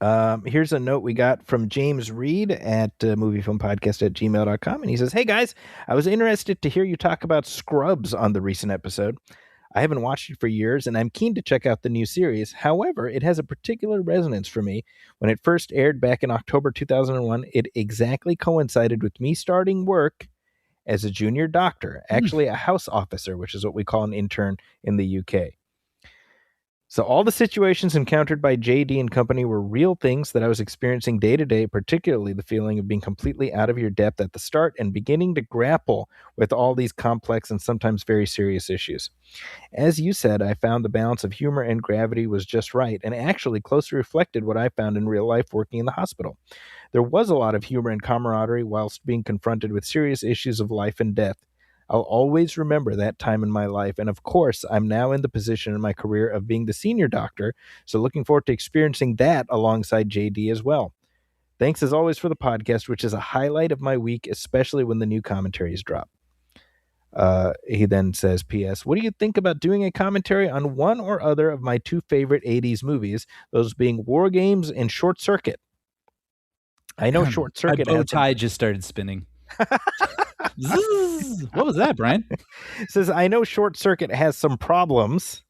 Here's a note we got from James Reed at moviefilmpodcast@gmail.com. And he says, "Hey guys, I was interested to hear you talk about Scrubs on the recent episode. I haven't watched it for years and I'm keen to check out the new series. However, it has a particular resonance for me. When it first aired back in October 2001, it exactly coincided with me starting work as a junior doctor, actually a house officer, which is what we call an intern in the UK. So all the situations encountered by JD and company were real things that I was experiencing day to day, particularly the feeling of being completely out of your depth at the start and beginning to grapple with all these complex and sometimes very serious issues. As you said, I found the balance of humor and gravity was just right and actually closely reflected what I found in real life working in the hospital. There was a lot of humor and camaraderie whilst being confronted with serious issues of life and death. I'll always remember that time in my life. And of course, I'm now in the position in my career of being the senior doctor. So looking forward to experiencing that alongside JD as well. Thanks as always for the podcast, which is a highlight of my week, especially when the new commentaries drop." He then says, "P.S. What do you think about doing a commentary on one or other of my two favorite 80s movies, those being War Games and Short Circuit?" I know Short Circuit My bow has some- tie just started spinning. Zzz. What was that, Brian? says, "I know Short Circuit has some problems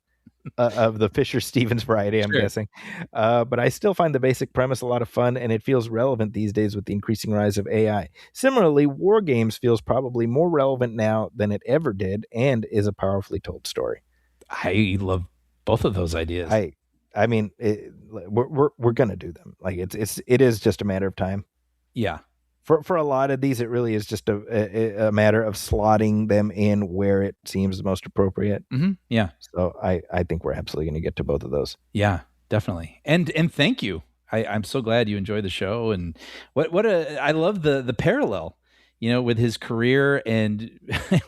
of the Fisher-Stevens variety, I'm Sure. guessing. But I still find the basic premise a lot of fun, and it feels relevant these days with the increasing rise of AI. Similarly, War Games feels probably more relevant now than it ever did and is a powerfully told story." I love both of those ideas. I mean, we're gonna do them. Like it is just a matter of time. Yeah. For a lot of these, it really is just a matter of slotting them in where it seems the most appropriate. Yeah. So I think we're absolutely going to get to both of those. Yeah, definitely. And thank you. I'm so glad you enjoyed the show. And I love the parallel, with his career and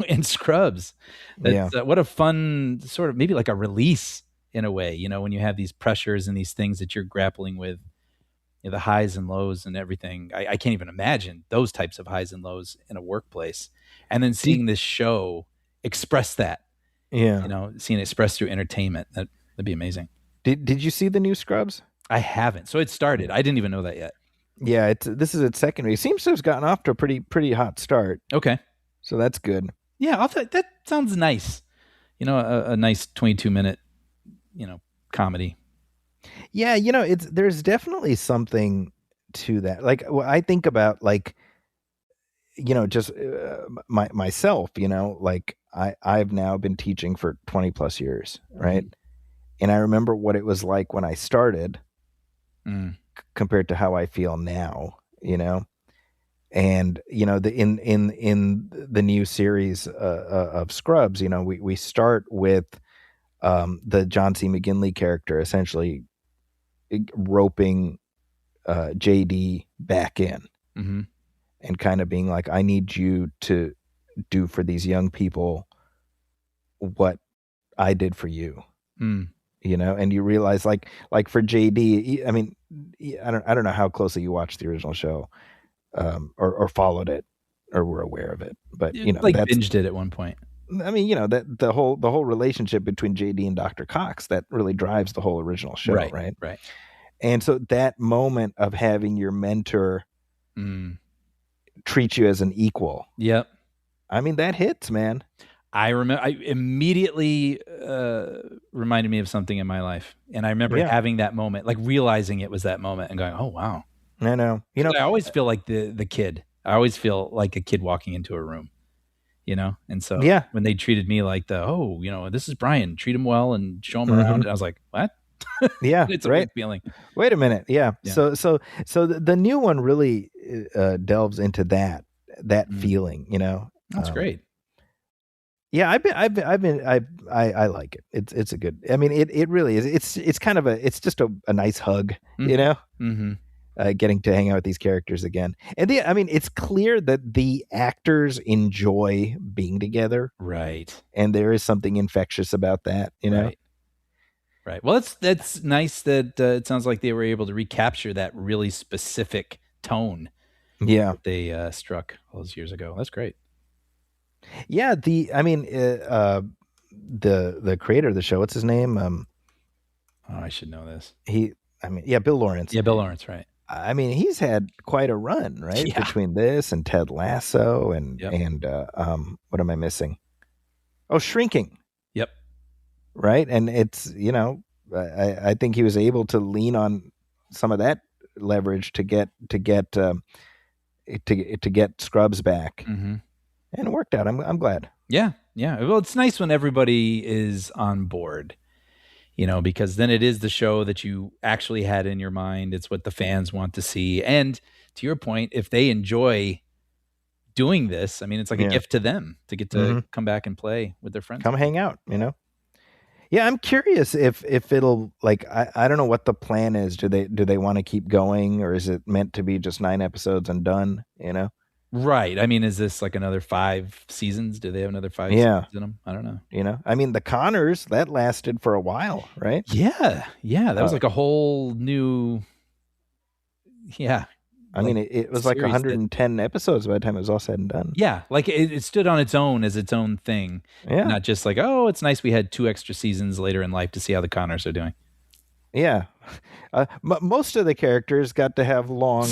and Scrubs. That's, what a fun sort of maybe like a release in a way, when you have these pressures and these things that you're grappling with. The highs and lows and everything. I can't even imagine those types of highs and lows in a workplace. And then seeing this show express that, seeing it expressed through entertainment, that'd be amazing. Did you see the new Scrubs? I haven't. So it started. I didn't even know that yet. Yeah, this is its second week. It seems to have gotten off to a pretty hot start. Okay. So that's good. Yeah, that sounds nice. A nice 22-minute, comedy. Yeah, there's definitely something to that. Like, well, I think about just myself. Like I've now been teaching for 20 plus years, right? And I remember what it was like when I started, compared to how I feel now. And in the new series of Scrubs, we start with the John C. McGinley character essentially roping JD back in, and kind of being like, "I need you to do for these young people what I did for you." And you realize like for JD, I mean, I don't know how closely you watched the original show, or followed it or were aware of it, but that's binged it at one point. I mean, that the whole relationship between JD and Dr. Cox, that really drives the whole original show, right? Right. And so that moment of having your mentor treat you as an equal. Yep. I mean, that hits, man. I remember. I immediately reminded me of something in my life, and I remember having that moment, like realizing it was that moment, and going, "Oh wow!" I know. I always feel like the kid. I always feel like a kid walking into a room, And so when they treated me like this is Brian, treat him well and show him around, and I was like, what? Yeah, it's a right. weird feeling. Wait a minute. Yeah. So the new one really delves into that feeling. That's great. Yeah, I like it. It's a good. I mean, it really is. It's kind of it's just a nice hug. Getting to hang out with these characters again, and I mean, it's clear that the actors enjoy being together, right? And there is something infectious about that, Right. Well, that's nice that it sounds like they were able to recapture that really specific tone. Yeah, that they struck all those years ago. That's great. Yeah, the creator of the show, what's his name? I should know this. I mean, yeah, Bill Lawrence. Yeah, Bill Lawrence, right. I mean, he's had quite a run, right? Yeah. Between this and Ted Lasso and what am I missing? Oh, Shrinking. Yep. Right. And it's, I think he was able to lean on some of that leverage to get Scrubs back. Mm-hmm. And it worked out. I'm glad. Yeah. Yeah. Well, it's nice when everybody is on board, because then it is the show that you actually had in your mind. It's what the fans want to see. And to your point, if they enjoy doing this, I mean, it's like a gift to them to get to come back and play with their friends. Come hang out, Yeah, I'm curious if it'll I don't know what the plan is. Do they want to keep going, or is it meant to be just 9 episodes and done? Right. I mean, is this like another 5 seasons? Do they have another 5 seasons in them? I don't know. I mean, the Connors, that lasted for a while, right? Yeah. Yeah. That was like a whole new. Yeah. I mean, it was like 110 episodes by the time it was all said and done. Yeah. Like it stood on its own as its own thing. Yeah. Not just like, oh, it's nice we had 2 extra seasons later in life to see how the Connors are doing. Yeah. Most of the characters got to have long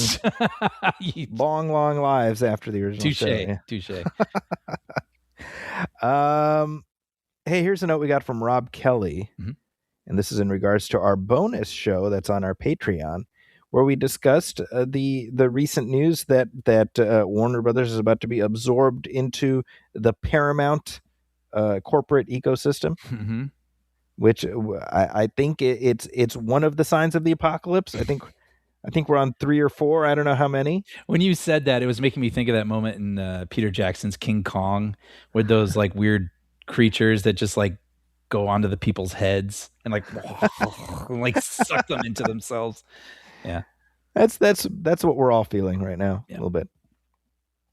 lives after the original show. Yeah. Touche. Hey, here's a note we got from Rob Kelly. Mm-hmm. And this is in regards to our bonus show that's on our Patreon, where we discussed the recent news that Warner Brothers is about to be absorbed into the Paramount corporate ecosystem. Mm-hmm. Which I think it's one of the signs of the apocalypse. I think we're on 3 or 4. I don't know how many. When you said that, it was making me think of that moment in Peter Jackson's King Kong, with those like weird creatures that just like go onto the people's heads and like and, like suck them into themselves. Yeah, that's what we're all feeling right now, a little bit.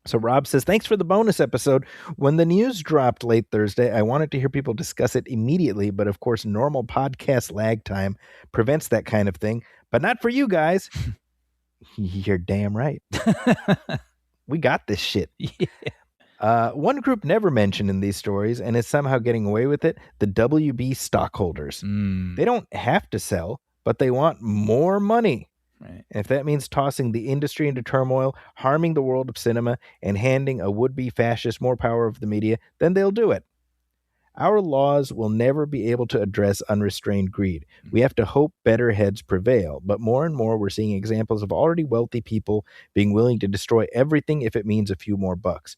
So Rob says, thanks for the bonus episode. When the news dropped late Thursday, I wanted to hear people discuss it immediately, but of course, normal podcast lag time prevents that kind of thing. But not for you guys. You're damn right. We got this shit. Yeah. One group never mentioned in these stories and is somehow getting away with it, the WB stockholders. They don't have to sell, but they want more money. Right. And if that means tossing the industry into turmoil, harming the world of cinema, and handing a would-be fascist more power over the media, then they'll do it. Our laws will never be able to address unrestrained greed. We have to hope better heads prevail, but more and more we're seeing examples of already wealthy people being willing to destroy everything if it means a few more bucks.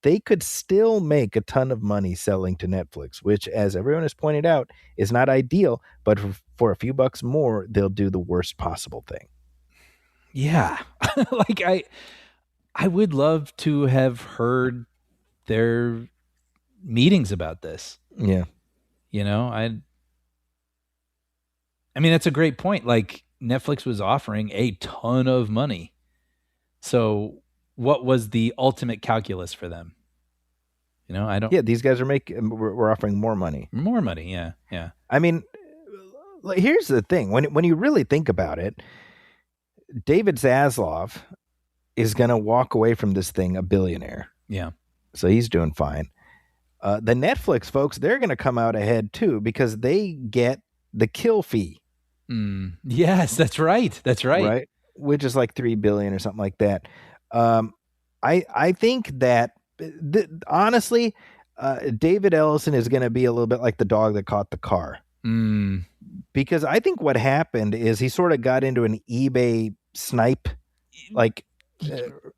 They could still make a ton of money selling to Netflix, which, as everyone has pointed out, is not ideal, but for a few bucks more, they'll do the worst possible thing. Yeah. Like I would love to have heard their meetings about this. Yeah. I mean, that's a great point. Like Netflix was offering a ton of money. So what was the ultimate calculus for them? I don't. Yeah, these guys we're offering more money. More money. Yeah. Yeah. I mean, here's the thing. When you really think about it, David Zaslav is going to walk away from this thing a billionaire. Yeah. So he's doing fine. The Netflix folks, they're going to come out ahead too, because they get the kill fee. Yes, that's right. That's right. Right. Which is like $3 billion or something like that. I think that honestly, David Ellison is going to be a little bit like the dog that caught the car. Because I think what happened is he sort of got into an eBay snipe, like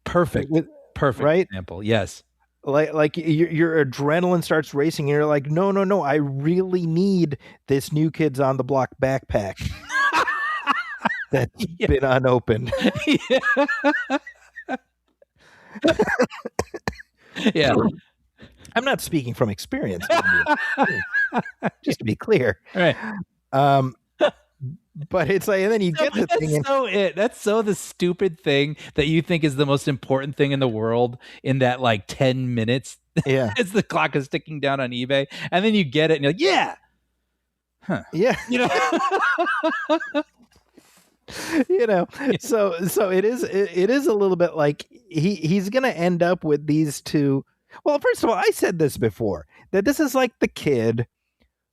perfect right? example. Yes. Like your adrenaline starts racing. And you're like, no, I really need this New Kids on the Block backpack that's been unopened. Yeah. I'm not speaking from experience. Just to be clear. Right. But it's like, and then you get the thing. That's so the stupid thing that you think is the most important thing in the world in that like 10 minutes. Yeah. As the clock is ticking down on eBay. And then you get it and you're like, yeah. Huh. Yeah. So it is a little bit like he's going to end up with these two. Well, first of all, I said this before, that this is like the kid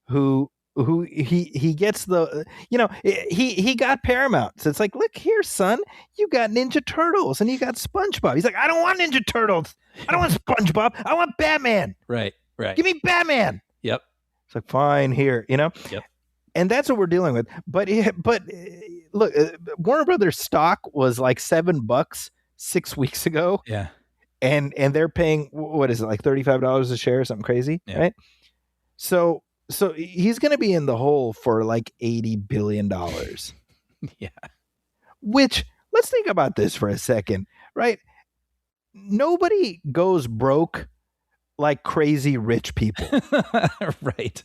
who who he gets the, he got Paramount. So it's like, look here, son, you got Ninja Turtles and you got SpongeBob. He's like, I don't want Ninja Turtles. I don't want SpongeBob. I want Batman. Right. Give me Batman. Yep. It's like, fine, here, Yep. And that's what we're dealing with. But look, Warner Brothers stock was like $7 6 weeks ago. Yeah. And they're paying, what is it, like $35 a share or something crazy, right? So he's going to be in the hole for like $80 billion. Yeah. Which, let's think about this for a second, right? Nobody goes broke like crazy rich people. Right.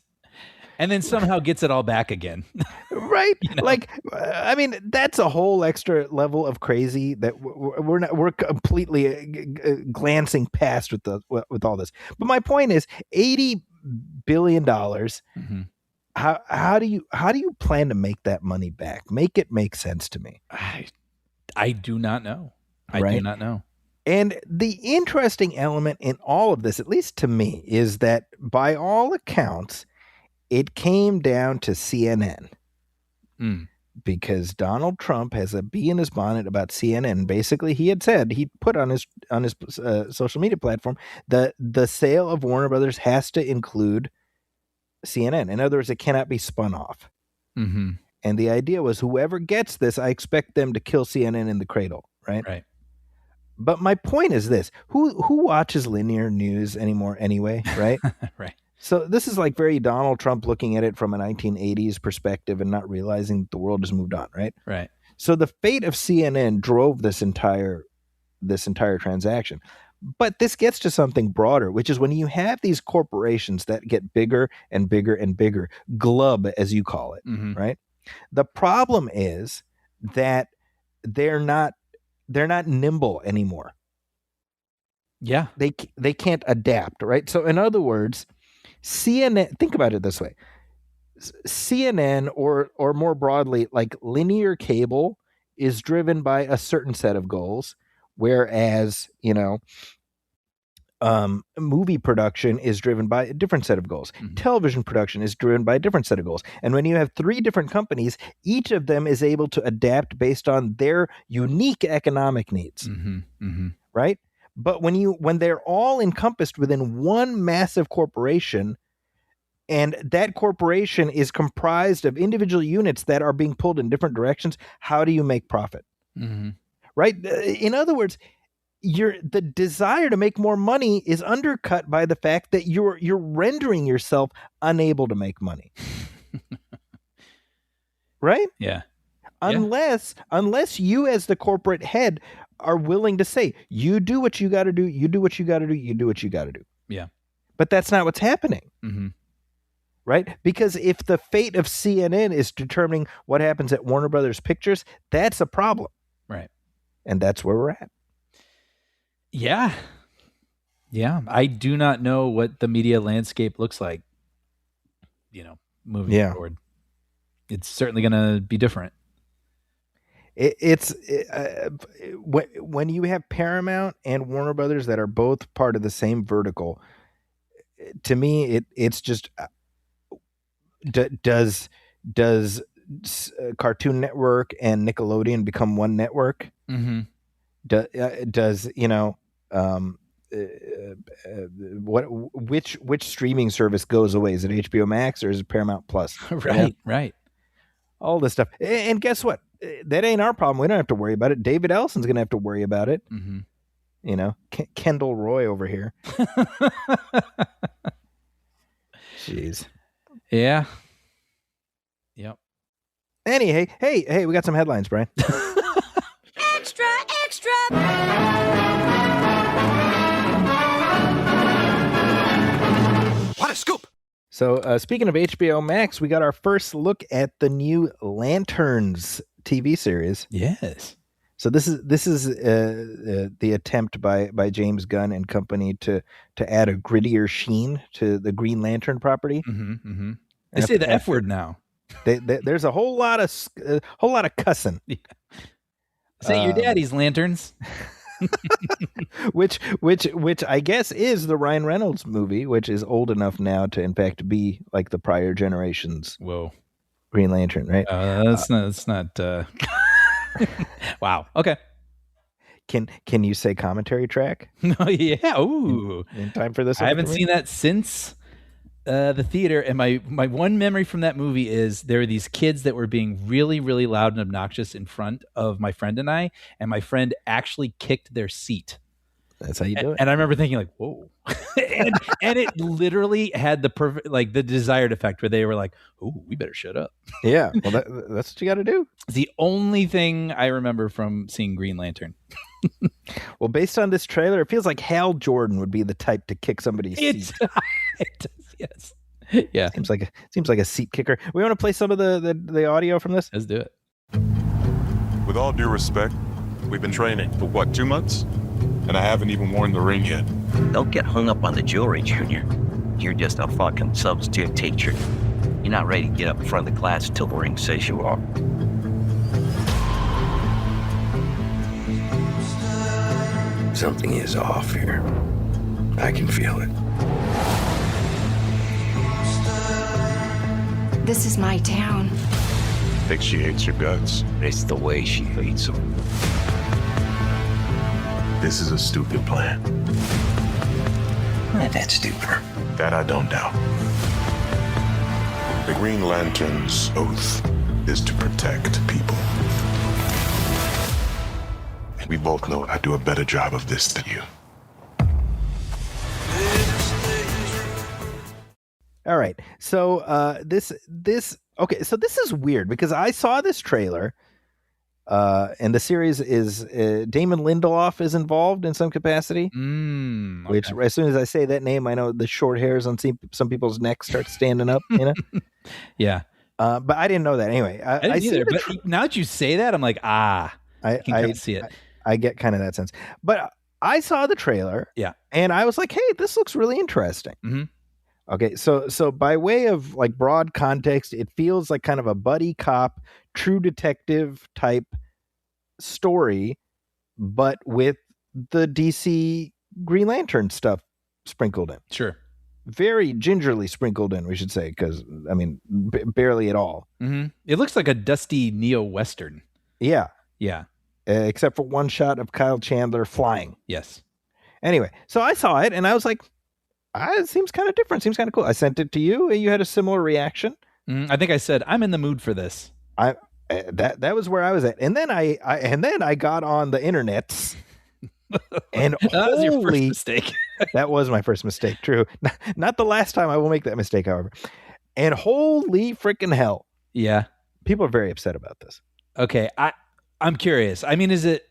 And then somehow gets it all back again. Right? Like, I mean, that's a whole extra level of crazy that we're completely glancing past with all this. But my point is, $80 billion. Mm-hmm. How do you plan to make that money back? Make it make sense to me. I do not know. I do not know. And the interesting element in all of this, at least to me, is that by all accounts, it came down to CNN. Because Donald Trump has a bee in his bonnet about CNN. Basically, he had said, he put on his social media platform that the sale of Warner Brothers has to include CNN. In other words, it cannot be spun off. Mm-hmm. And the idea was, whoever gets this, I expect them to kill CNN in the cradle, right? Right. But my point is this: who watches linear news anymore anyway, right? Right. So this is like very Donald Trump looking at it from a 1980s perspective and not realizing the world has moved on, right? Right. So the fate of CNN drove this entire transaction. But this gets to something broader, which is when you have these corporations that get bigger and bigger and bigger, glub as you call it, right? The problem is that they're not nimble anymore. Yeah. They can't adapt, right? So in other words, CNN, think about it this way. CNN or more broadly, like linear cable, is driven by a certain set of goals, whereas, movie production is driven by a different set of goals. Television production is driven by a different set of goals. And when you have three different companies, each of them is able to adapt based on their unique economic needs, right? But when they're all encompassed within one massive corporation, and that corporation is comprised of individual units that are being pulled in different directions, how do you make profit? Right? In other words, the desire to make more money is undercut by the fact that you're rendering yourself unable to make money. Right? Yeah. Unless you as the corporate head are willing to say, you do what you got to do, you do what you got to do, you do what you got to do. Yeah. But that's not what's happening. Right? Because if the fate of CNN is determining what happens at Warner Brothers Pictures, that's a problem. Right. And that's where we're at. Yeah. I do not know what the media landscape looks like, moving forward. It's certainly going to be different. When you have Paramount and Warner Brothers that are both part of the same vertical, to me, it's just, does Cartoon Network and Nickelodeon become one network? Does which streaming service goes away? Is it HBO Max or is it Paramount Plus? Right. All this stuff. And guess what? That ain't our problem. We don't have to worry about it. David Ellison's going to have to worry about it. Kendall Roy over here. Jeez. Yeah. Yep. Anyway, hey, we got some headlines, Brian. Extra, extra. What a scoop! So speaking of HBO Max, we got our first look at the new Lanterns TV series. Yes. So this is the attempt by James Gunn and company to add a grittier sheen to the Green Lantern property. They say the F word now. There's a whole lot of cussing. Say your daddy's lanterns. which I guess is the Ryan Reynolds movie, which is old enough now to in fact be like the prior generation's Whoa. Green Lantern, right? That's not. Wow. Okay. Can you say commentary track Oh yeah. Ooh. in time for this? I haven't seen that since the theater, and my one memory from that movie is there were these kids that were being really, really loud and obnoxious in front of my friend and my friend actually kicked their seat. That's how you do it. And I remember thinking like, whoa. and it literally had the perfect, like the desired effect where they were like, oh, we better shut up. Yeah. Well, that's what you got to do. It's the only thing I remember from seeing Green Lantern. Well, based on this trailer, it feels like Hal Jordan would be the type to kick somebody's seat. It does, yes. Yeah. Seems like a seat kicker. We want to play some of the audio from this? Let's do it. With all due respect, we've been training for what, 2 months? And I haven't even worn the ring yet. Don't get hung up on the jewelry, Junior. You're just a fucking substitute teacher. You're not ready to get up in front of the class until the ring says you are. Something is off here. I can feel it. This is my town. I think she hates your guts. It's the way she hates them. This is a stupid plan. That's stupider. That I don't doubt. The Green Lantern's oath is to protect people. And we both know I do a better job of this than you. All right. So this okay. So this is weird because I saw this trailer, and the series is Damon Lindelof is involved in some capacity. Okay. Which as soon as I say that name, I know the short hairs on some people's necks start standing up. You know. Yeah. But I didn't know that anyway. I didn't either. But now that you say that, I'm like, I can kind of see it. I get kind of that sense. But I saw the trailer. Yeah. And I was like, hey, this looks really interesting. Mm-hmm. Okay, so by way of like broad context, it feels like kind of a buddy cop, true detective type story, but with the DC Green Lantern stuff sprinkled in. Sure. Very gingerly sprinkled in, we should say, because I mean, barely at all. Mm-hmm. It looks like a dusty neo-Western. Yeah. Yeah. Except for one shot of Kyle Chandler flying. Yes. Anyway, so I saw it and I was like, it seems kind of different. Seems kind of cool. I sent it to you, and you had a similar reaction. I think I said I'm in the mood for this. That was where I was at, and then I got on the internets, and That was your first mistake. That was my first mistake. True, not the last time I will make that mistake, however. And holy freaking hell, Yeah. people are very upset about this. Okay. I'm curious. I mean, is it?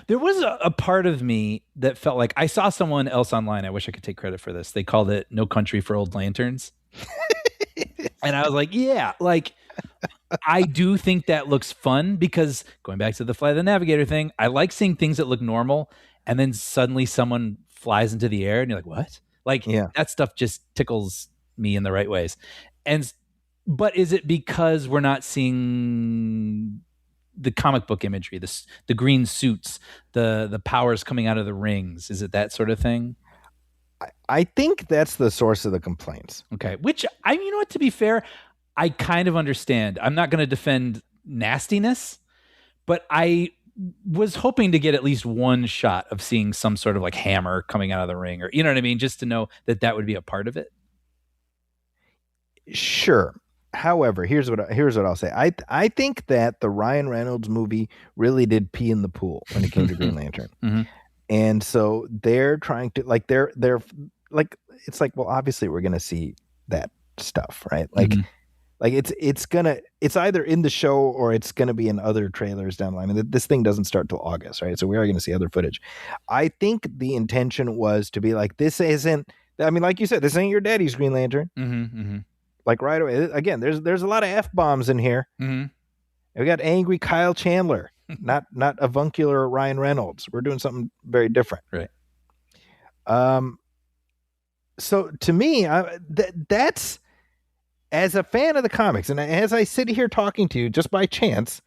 There was a part of me that felt like I saw someone else online. I wish I could take credit for this. They called it No Country for Old Lanterns. And I was like, yeah, like I do think that looks fun because going back to the Fly the Navigator thing, I like seeing things that look normal and then suddenly someone flies into the air and you're like, what? Like that stuff just tickles me in the right ways. But is it because we're not seeing the comic book imagery, the green suits, the powers coming out of the rings? Is it that sort of thing? I think that's the source of the complaints. Okay. Which you know what, to be fair, I kind of understand. I'm not going to defend nastiness, but I was hoping to get at least one shot of seeing some sort of like hammer coming out of the ring, or, you know what I mean? Just to know that would be a part of it. Sure. However, here's what I'll say. I think that the Ryan Reynolds movie really did pee in the pool when it came to Green Lantern. Mm-hmm. And so they're trying to they're like, it's like, well, obviously we're going to see that stuff, right? Like, like it's either in the show or it's going to be in other trailers down the line. I mean, this thing doesn't start till August, right? So we are going to see other footage. I think the intention was to be like, this isn't, I mean, like you said, this ain't your daddy's Green Lantern. Like right away, again, there's a lot of F-bombs in here. We got angry Kyle Chandler, not avuncular Ryan Reynolds. We're doing something very different. Right. So to me, that's, as a fan of the comics, and as I sit here talking to you, just by chance,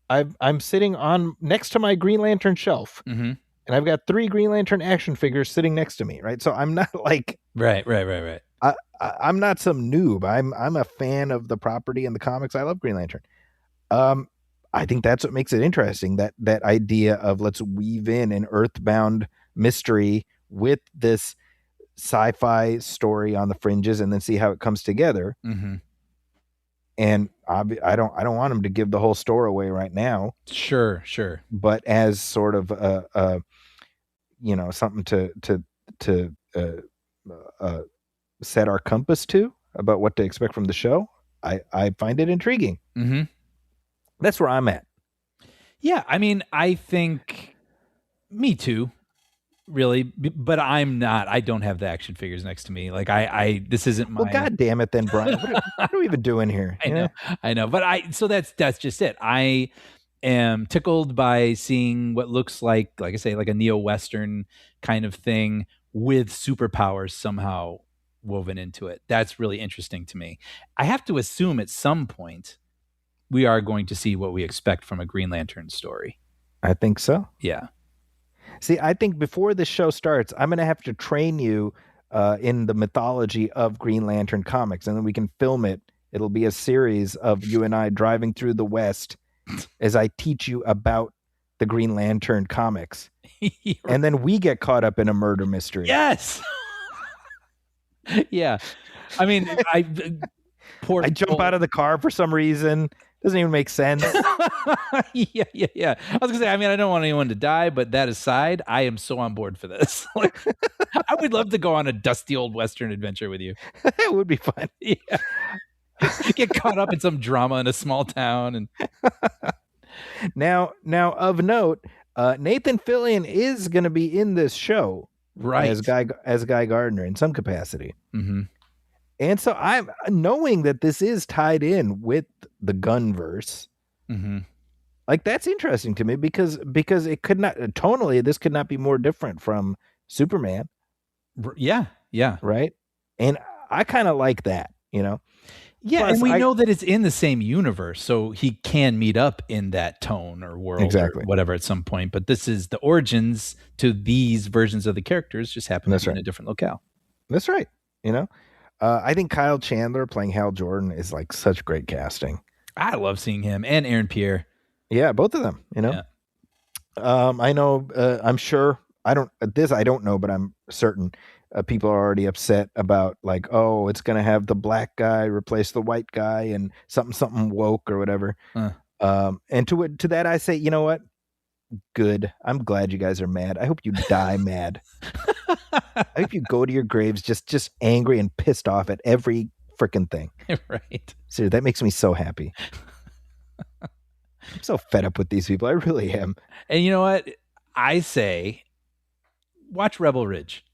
I'm sitting on next to my Green Lantern shelf, and and I've got 3 Green Lantern action figures sitting next to me, right? So I'm not like Right. I'm not some noob. I'm a fan of the property and the comics. I love Green Lantern. I think that's what makes it interesting. That idea of let's weave in an earthbound mystery with this sci-fi story on the fringes, and then see how it comes together. Mm-hmm. And I don't want him to give the whole story away right now. Sure. But as sort of something to set our compass to about what to expect from the show, I find it intriguing. Mm-hmm. That's where I'm at. Yeah, I mean, I think me too, really, but I'm not. I don't have the action figures next to me. Like this isn't my. Well, God damn it, then, Brian. What are we even doing here? I know. But so that's just it. I am tickled by seeing what looks like I say, like a neo-Western kind of thing with superpowers somehow woven into it. That's really interesting to me. I have to assume at some point we are going to see what we expect from a Green Lantern story. I think so. Yeah. See, I think before the show starts, I'm going to have to train you in the mythology of Green Lantern comics, and then we can film it. It'll be a series of you and I driving through the West as I teach you about the Green Lantern comics. And then we get caught up in a murder mystery. Yes. Yeah. I mean, I jump out of the car for some reason. Doesn't even make sense. Yeah. I was gonna say, I mean, I don't want anyone to die, but that aside, I am so on board for this. Like, I would love to go on a dusty old Western adventure with you. It would be fun. Yeah. Get caught up in some drama in a small town. And now of note, Nathan Fillion is going to be in this show, right? As Guy Gardner in some capacity. Mm-hmm. And so I'm knowing that this is tied in with the Gunverse. Mm-hmm. Like, that's interesting to me because it could not tonally, this could not be more different from Superman. Yeah. Right. And I kind of like that, Yeah. Plus, and we know that it's in the same universe, so he can meet up in that tone or world or whatever at some point. But this is the origins to these versions of the characters just happen to be in a different locale. That's right. I think Kyle Chandler playing Hal Jordan is like such great casting. I love seeing him, and Aaron Pierre. Yeah, both of them, Yeah. I know, I'm sure, I don't know, but I'm certain people are already upset about like, oh, it's going to have the black guy replace the white guy and something woke or whatever. And to that, I say, you know what? Good. I'm glad you guys are mad. I hope you die mad. I hope you go to your graves just angry and pissed off at every freaking thing. Right. Seriously, that makes me so happy. I'm so fed up with these people. I really am. And you know what? I say, watch Rebel Ridge.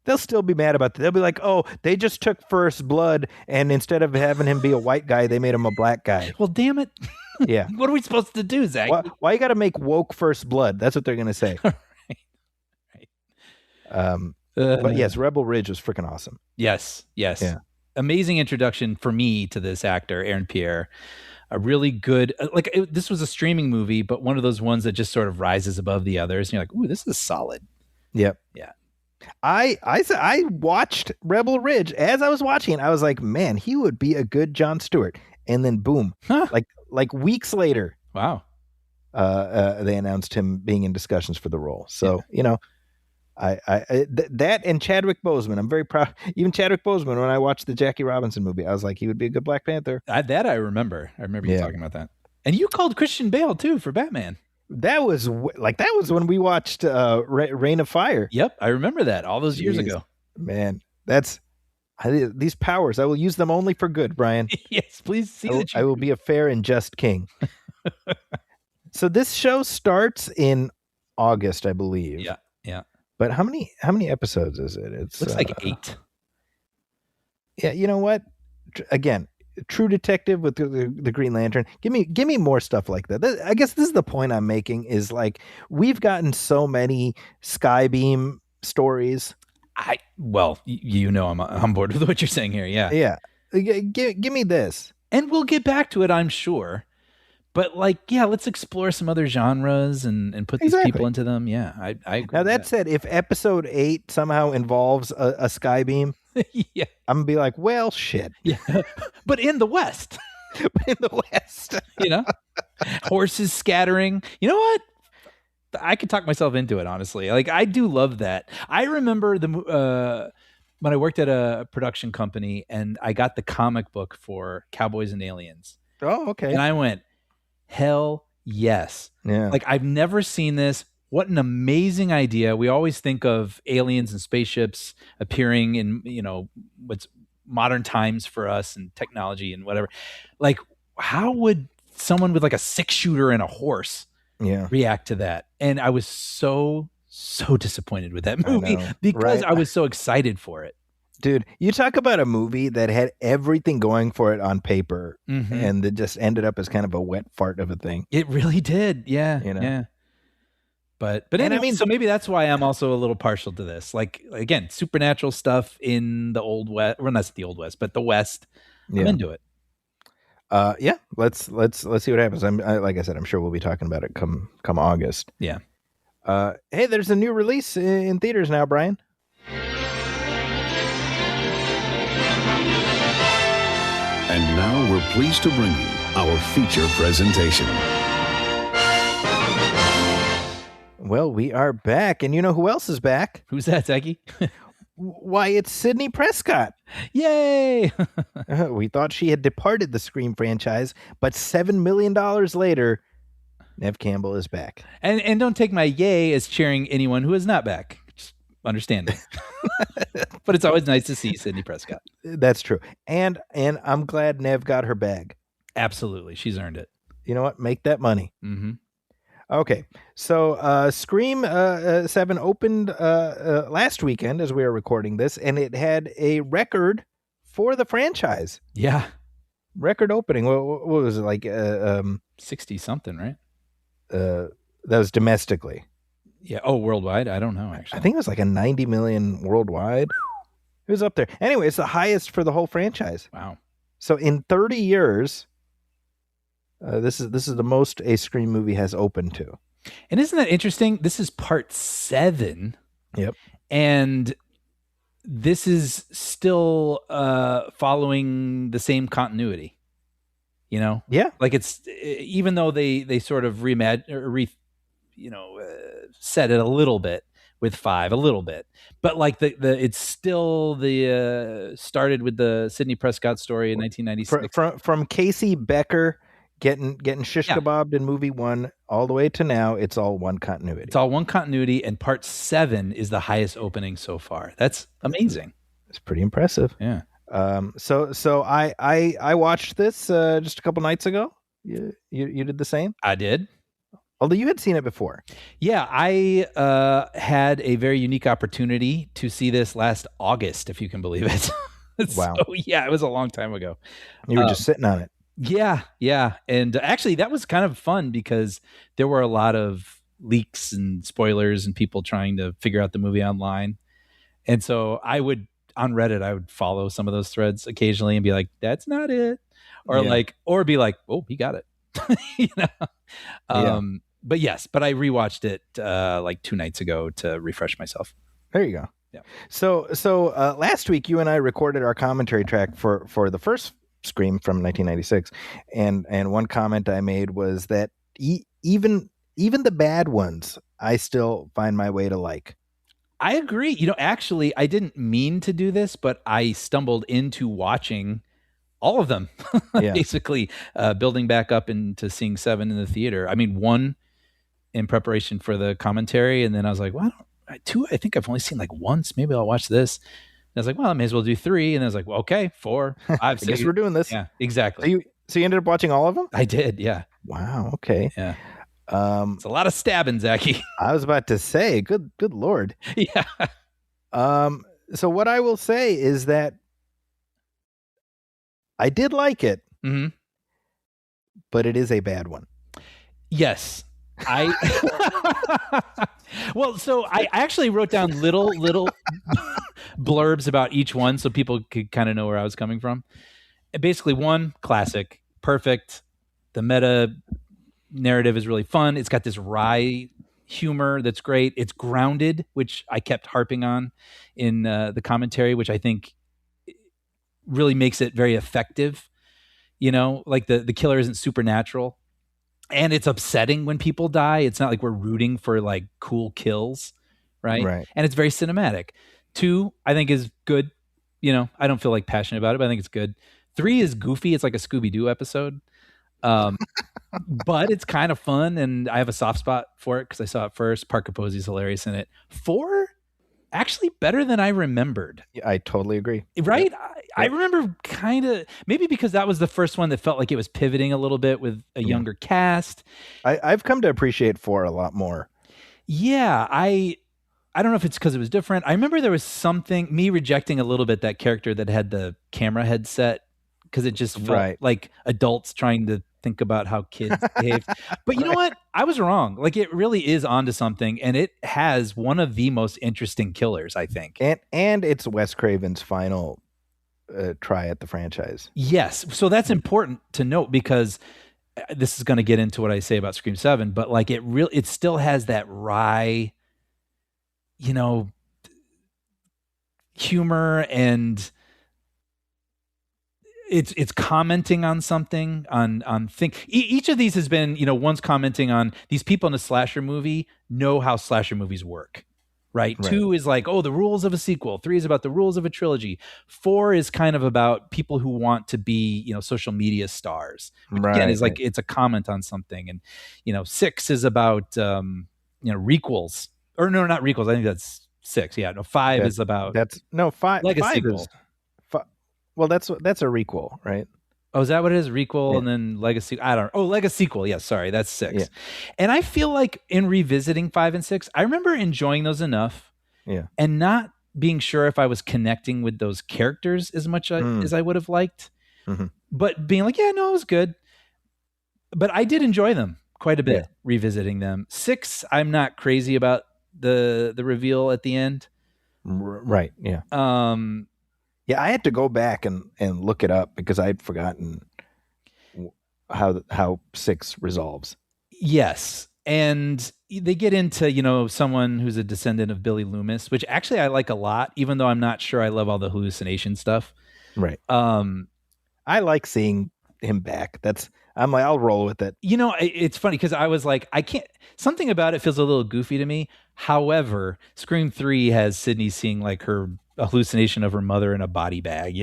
They'll still be mad about that. They'll be like, oh, they just took First Blood, and instead of having him be a white guy, they made him a black guy. Well, damn it. Yeah. What are we supposed to do, Zach? Why you got to make woke First Blood? That's what they're going to say. Right. But yes, Rebel Ridge was freaking awesome. Yes. Yeah. Amazing introduction for me to this actor, Aaron Pierre. A really good, this was a streaming movie, but one of those ones that just sort of rises above the others. And you're like, ooh, this is solid. Yep. Yeah. I watched Rebel Ridge. As I was watching it, I was like, man, he would be a good Jon Stewart. And then boom, like weeks later, wow, they announced him being in discussions for the role. So that and Chadwick Boseman, I'm very proud. Even Chadwick Boseman, when I watched the Jackie Robinson movie, I was like, he would be a good Black Panther. I remember you talking about that. And you called Christian Bale too for Batman. That was when we watched Reign of Fire. Yep, I remember that all those years ago. Man, these powers. I will use them only for good, Brian. Yes, please see that. I will be a fair and just king. So this show starts in August, I believe. Yeah. But how many episodes is it? It looks like 8. Yeah, you know what? Again, True Detective with the Green Lantern. Give me more stuff like that. I guess this is the point I'm making, is like, we've gotten so many Skybeam stories. I'm on board with what you're saying here. Yeah. Give me this. And we'll get back to it, I'm sure. But like, yeah, let's explore some other genres and put these people into them. Yeah, I agree. Now that said, if episode 8 somehow involves a sky beam, yeah, I'm gonna be like, well, shit. yeah, but in the West, In the West, you know, horses scattering. You know what? I could talk myself into it, honestly. Like, I do love that. I remember when I worked at a production company and I got the comic book for Cowboys and Aliens. Oh, okay. And I went, hell yes. Yeah. Like, I've never seen this. What an amazing idea. We always think of aliens and spaceships appearing in, what's modern times for us and technology and whatever. Like, how would someone with like a 6-shooter and a horse react to that? And I was so disappointed with that movie because I was so excited for it. Dude, you talk about a movie that had everything going for it on paper and it just ended up as kind of a wet fart of a thing. It really did. Yeah. Yeah. But anyway, I mean, so maybe that's why I'm also a little partial to this. Like, again, supernatural stuff in the Old West, well, not the Old West, but the West. I'm into it. Yeah, let's see what happens. Like I said, I'm sure we'll be talking about it come August. Yeah. Hey, there's a new release in theaters now, Brian. And now we're pleased to bring you our feature presentation. Well, we are back, and you know who else is back? Who's that, Zachy? Why, it's Sidney Prescott. Yay! We thought she had departed the Scream franchise, but $7 million later, Neve Campbell is back. And don't take my yay as cheering anyone who is not back. Just understand it. But it's always nice to see Sidney Prescott. That's true. And I'm glad Neve got her bag. Absolutely. She's earned it. You know what? Make that money. Mm-hmm. Okay, so Scream 7 opened last weekend as we are recording this, and it had a record for the franchise. Yeah. Record opening. What was it, like 60-something, right? That was domestically. Yeah. Oh, worldwide? I don't know, actually. I think it was like a 90 million worldwide. It was up there. Anyway, it's the highest for the whole franchise. Wow. So in 30 years... this is the most a Scream movie has opened to. And isn't that interesting? This is part 7. Yep. And this is still following the same continuity. You know? Yeah. Like, it's, even though they sort of set it a little bit with 5, a little bit. But like it's still started with the Sidney Prescott story in 1996. From Casey Becker getting shish kebabbed in movie 1 all the way to now, it's all one continuity. It's all one continuity, and part 7 is the highest opening so far. That's amazing. It's pretty impressive. Yeah. So I watched this just a couple nights ago. You did the same? I did. Although you had seen it before. Yeah, I had a very unique opportunity to see this last August, if you can believe it. Wow. So, yeah, it was a long time ago. You were just sitting on it. Yeah. And actually, that was kind of fun because there were a lot of leaks and spoilers and people trying to figure out the movie online. And so on Reddit, I would follow some of those threads occasionally and be like, that's not it. Or be like, oh, he got it. You know? But I rewatched it like 2 nights ago to refresh myself. There you go. Yeah. So last week you and I recorded our commentary track for the first Scream from 1996, and one comment I made was that even the bad ones I still find my way to like. I agree. You know, actually, I didn't mean to do this, but I stumbled into watching all of them, basically building back up into seeing 7 in the theater. I mean, 1 in preparation for the commentary, and then I was like, well, 2, I think I've only seen like once. Maybe I'll watch this. And I was like, well, I may as well do 3. And I was like, well, okay, 4, 5, I guess we're doing this. Yeah, exactly. So you ended up watching all of them? I did, yeah. Wow, okay. Yeah. It's a lot of stabbing, Zachy. I was about to say, good Lord. Yeah. So what I will say is that I did like it, but it is a bad one. Yes. Well, so I actually wrote down little blurbs about each one so people could kind of know where I was coming from. And basically, 1, classic, perfect, The meta narrative is really fun. It's got this wry humor that's great. It's grounded, which I kept harping on in the commentary, which I think really makes it very effective. Like the killer isn't supernatural, and it's upsetting when people die. It's not like we're rooting for like cool kills, right? And it's very cinematic. 2, I think, is good. I don't feel like passionate about it, but I think it's good. 3 is goofy. It's like a Scooby-Doo episode. But it's kind of fun, and I have a soft spot for it because I saw it first. Park Posey's hilarious in it. 4, actually better than I remembered. I totally agree. Right? Yep. I remember kind of, maybe because that was the first one that felt like it was pivoting a little bit with a younger cast. I've come to appreciate 4 a lot more. Yeah, I don't know if it's because it was different. I remember there was something, me rejecting a little bit that character that had the camera headset, because it just felt like adults trying to think about how kids behave. But you know what? I was wrong. Like, it really is onto something, and it has one of the most interesting killers, I think. And it's Wes Craven's final try at the franchise. Yes. So that's important to note, because this is going to get into what I say about Scream 7, but like it still has that wry, humor, and it's commenting on something, on thing. Each of these has been, one's commenting on these people in a slasher movie know how slasher movies work, right? 2 is like, the rules of a sequel. 3 is about the rules of a trilogy. 4 is kind of about people who want to be, social media stars. Which again is like, it's a comment on something. And, 6 is about, requels. Or no, not requels. I think that's 6. Yeah, no, 5 is about 5. Like a 5 sequel. is well, that's a requel, right? Oh, is that what it is? Requel and then legacy. I don't know. Oh, legacy sequel. Yeah, sorry, that's 6. Yeah. And I feel like in revisiting 5 and 6, I remember enjoying those enough. Yeah. And not being sure if I was connecting with those characters as much as I would have liked. Mm-hmm. But being like, yeah, no, it was good. But I did enjoy them quite a bit, revisiting them. 6, I'm not crazy about the reveal at the end. Right. Yeah. Yeah, I had to go back and look it up because I'd forgotten how 6 resolves. Yes. And they get into, someone who's a descendant of Billy Loomis, which actually I like a lot, even though I'm not sure I love all the hallucination stuff. Right. I like seeing him back. I'm like, I'll roll with it. It's funny because I was like, something about it feels a little goofy to me. However, Scream 3 has Sydney seeing like her hallucination of her mother in a body bag.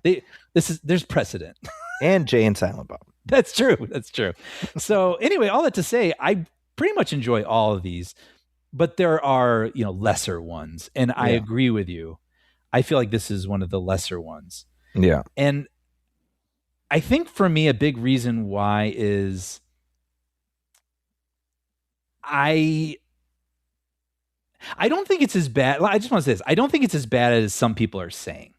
There's precedent. And Jay and Silent Bob. That's true. So anyway, all that to say, I pretty much enjoy all of these, but there are, lesser ones. And I agree with you. I feel like this is one of the lesser ones. Yeah. And I think for me, a big reason why is I don't think it's as bad. I just want to say this. I don't think it's as bad as some people are saying.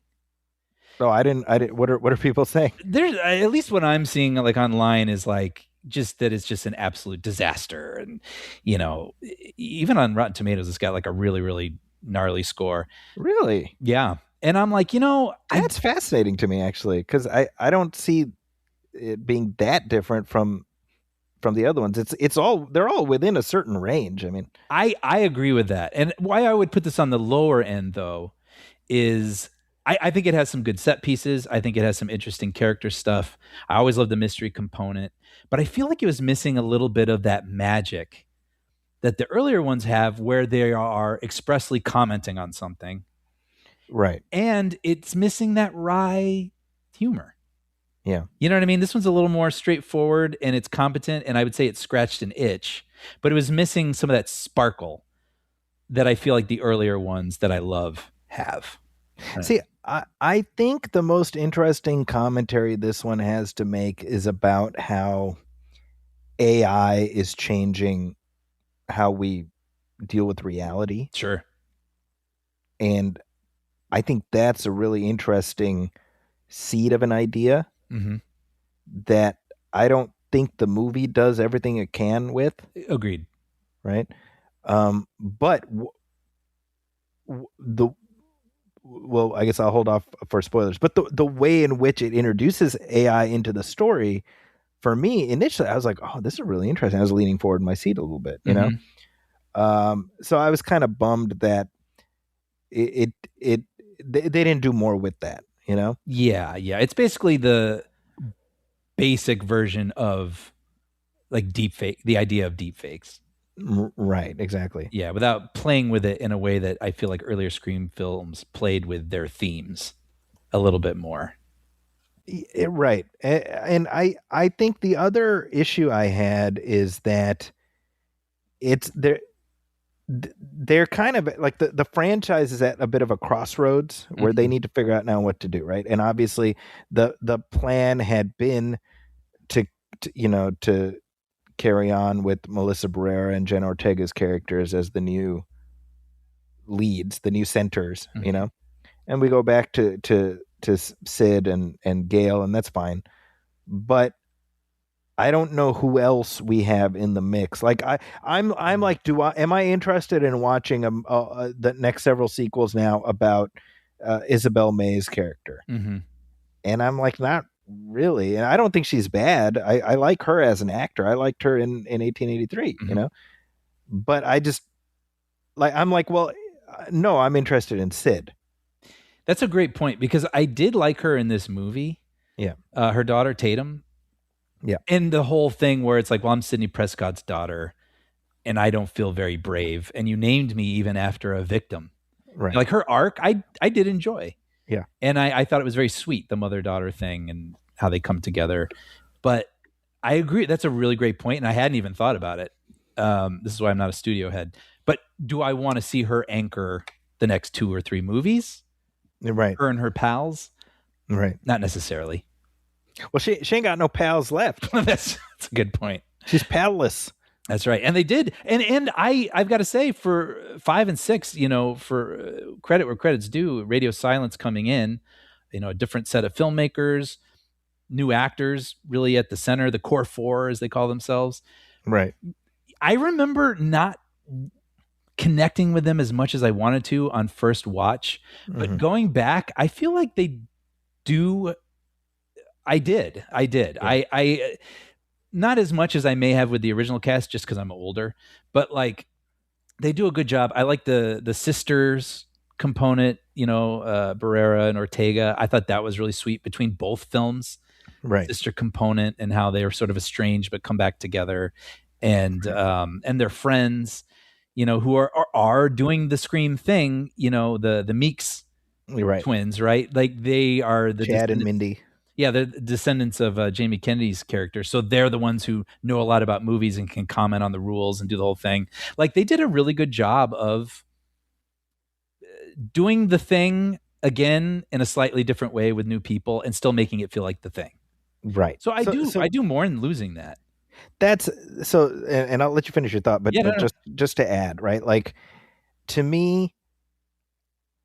No, I didn't. What are people saying? There's at least what I'm seeing like online is like just that it's just an absolute disaster. And, even on Rotten Tomatoes, it's got like a really, really gnarly score. Really? Yeah. And I'm like, that's fascinating to me, actually, because I don't see it being that different from the other ones. They're all within a certain range. I mean, I agree with that. And why I would put this on the lower end, though, is I think it has some good set pieces. I think it has some interesting character stuff. I always love the mystery component, but I feel like it was missing a little bit of that magic that the earlier ones have, where they are expressly commenting on something. Right. And it's missing that wry humor. Yeah. You know what I mean? This one's a little more straightforward and it's competent, and I would say it scratched an itch, but it was missing some of that sparkle that I feel like the earlier ones that I love have. See, I think the most interesting commentary this one has to make is about how AI is changing how we deal with reality. Sure. And I think that's a really interesting seed of an idea that I don't think the movie does everything it can with. Agreed. Right. But I guess I'll hold off for spoilers, but the way in which it introduces AI into the story for me, initially, I was like, oh, this is really interesting. I was leaning forward in my seat a little bit, you know? So I was kind of bummed that they didn't do more with that, you know? Yeah. It's basically the basic version of like deepfake, the idea of deepfakes. Right, exactly. Yeah, without playing with it in a way that I feel like earlier Scream films played with their themes a little bit more. Right. And I think the other issue I had is that they're kind of like the franchise is at a bit of a crossroads where they need to figure out now what to do, right? And obviously the plan had been to carry on with Melissa Barrera and Jenna Ortega's characters as the new leads, the new centers, you know? And we go back to Sid and Gail, and that's fine. But I don't know who else we have in the mix. Like I'm like, am I interested in watching the next several sequels now about Isabel May's character? And I'm like, not really. And I don't think she's bad. I like her as an actor. I liked her in 1883, you know. But I just I'm like, well, no, I'm interested in Sid. That's a great point because I did like her in this movie. Yeah. Her daughter, Tatum. Yeah. And the whole thing where it's like, well, I'm Sidney Prescott's daughter and I don't feel very brave. And you named me even after a victim. Right. Like her arc, I did enjoy. Yeah. And I thought it was very sweet, the mother-daughter thing and how they come together. But I agree. That's a really great point. And I hadn't even thought about it. This is why I'm not a studio head. But do I want to see her anchor the next 2 or 3 movies? Right. Her and her pals? Right. Not necessarily. Well, she ain't got no pals left. That's a good point. She's palless. That's right. And they did. And I've got to say for 5 and 6, you know, for credit where credit's due, Radio Silence coming in, you know, a different set of filmmakers, new actors really at the center, the core 4 as they call themselves. Right. I remember not connecting with them as much as I wanted to on first watch, but going back, I feel like they do. I did. Yeah. I not as much as I may have with the original cast, just because I'm older, but like they do a good job. I like the sisters component, you know, Barrera and Ortega. I thought that was really sweet between both films. Right. Sister component and how they were sort of estranged but come back together, and their friends, you know, who are doing the Scream thing. You know, the Meeks twins, right? Like they are the Chad and Mindy. Yeah, they're descendants of Jamie Kennedy's character. So they're the ones who know a lot about movies and can comment on the rules and do the whole thing. Like they did a really good job of doing the thing again in a slightly different way with new people and still making it feel like the thing. Right. So I do more in losing that. That's so, and I'll let you finish your thought, but, Yeah, no. just to add, right? Like to me,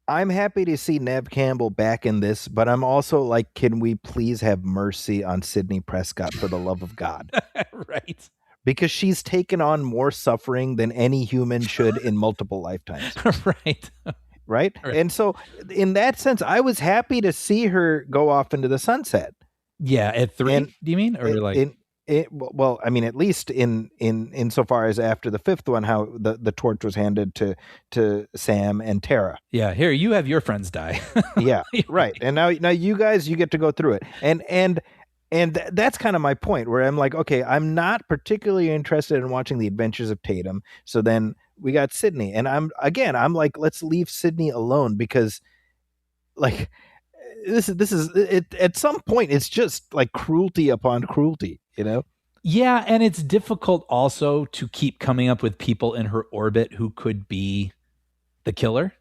I'm happy to see Neve Campbell back in this, but I'm also like, can we please have mercy on Sidney Prescott for the love of God? Right. Because she's taken on more suffering than any human should in multiple lifetimes. Right. Right. And so in that sense, I was happy to see her go off into the sunset. Yeah. At 3, do you mean? Or well, I mean, at least in insofar as after the 5th one, how the torch was handed to Sam and Tara. Yeah, here you have your friends die. Yeah, right. And now you guys, you get to go through it, and that's kind of my point where I'm like, okay, I'm not particularly interested in watching the adventures of Tatum. So then we got Sydney, and I'm like, let's leave Sydney alone because, like, this is it. At some point, it's just like cruelty upon cruelty. You know? Yeah, and it's difficult also to keep coming up with people in her orbit who could be the killer.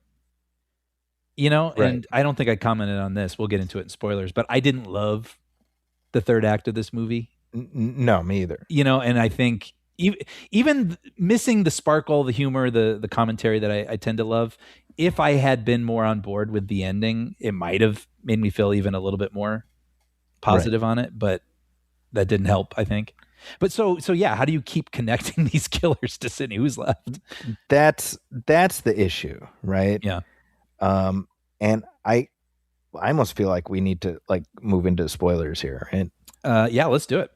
You know, Right. And I don't think I commented on this. We'll get into it in spoilers, but I didn't love the third act of this movie. No, me either. You know, and I think even missing the sparkle, the humor, the commentary that I tend to love, if I had been more on board with the ending, it might have made me feel even a little bit more positive on it, but that didn't help, I think. But so yeah, how do you keep connecting these killers to Sydney? Who's left? That's the issue, right? Yeah. And I almost feel like we need to like move into spoilers here, right? Yeah, let's do it.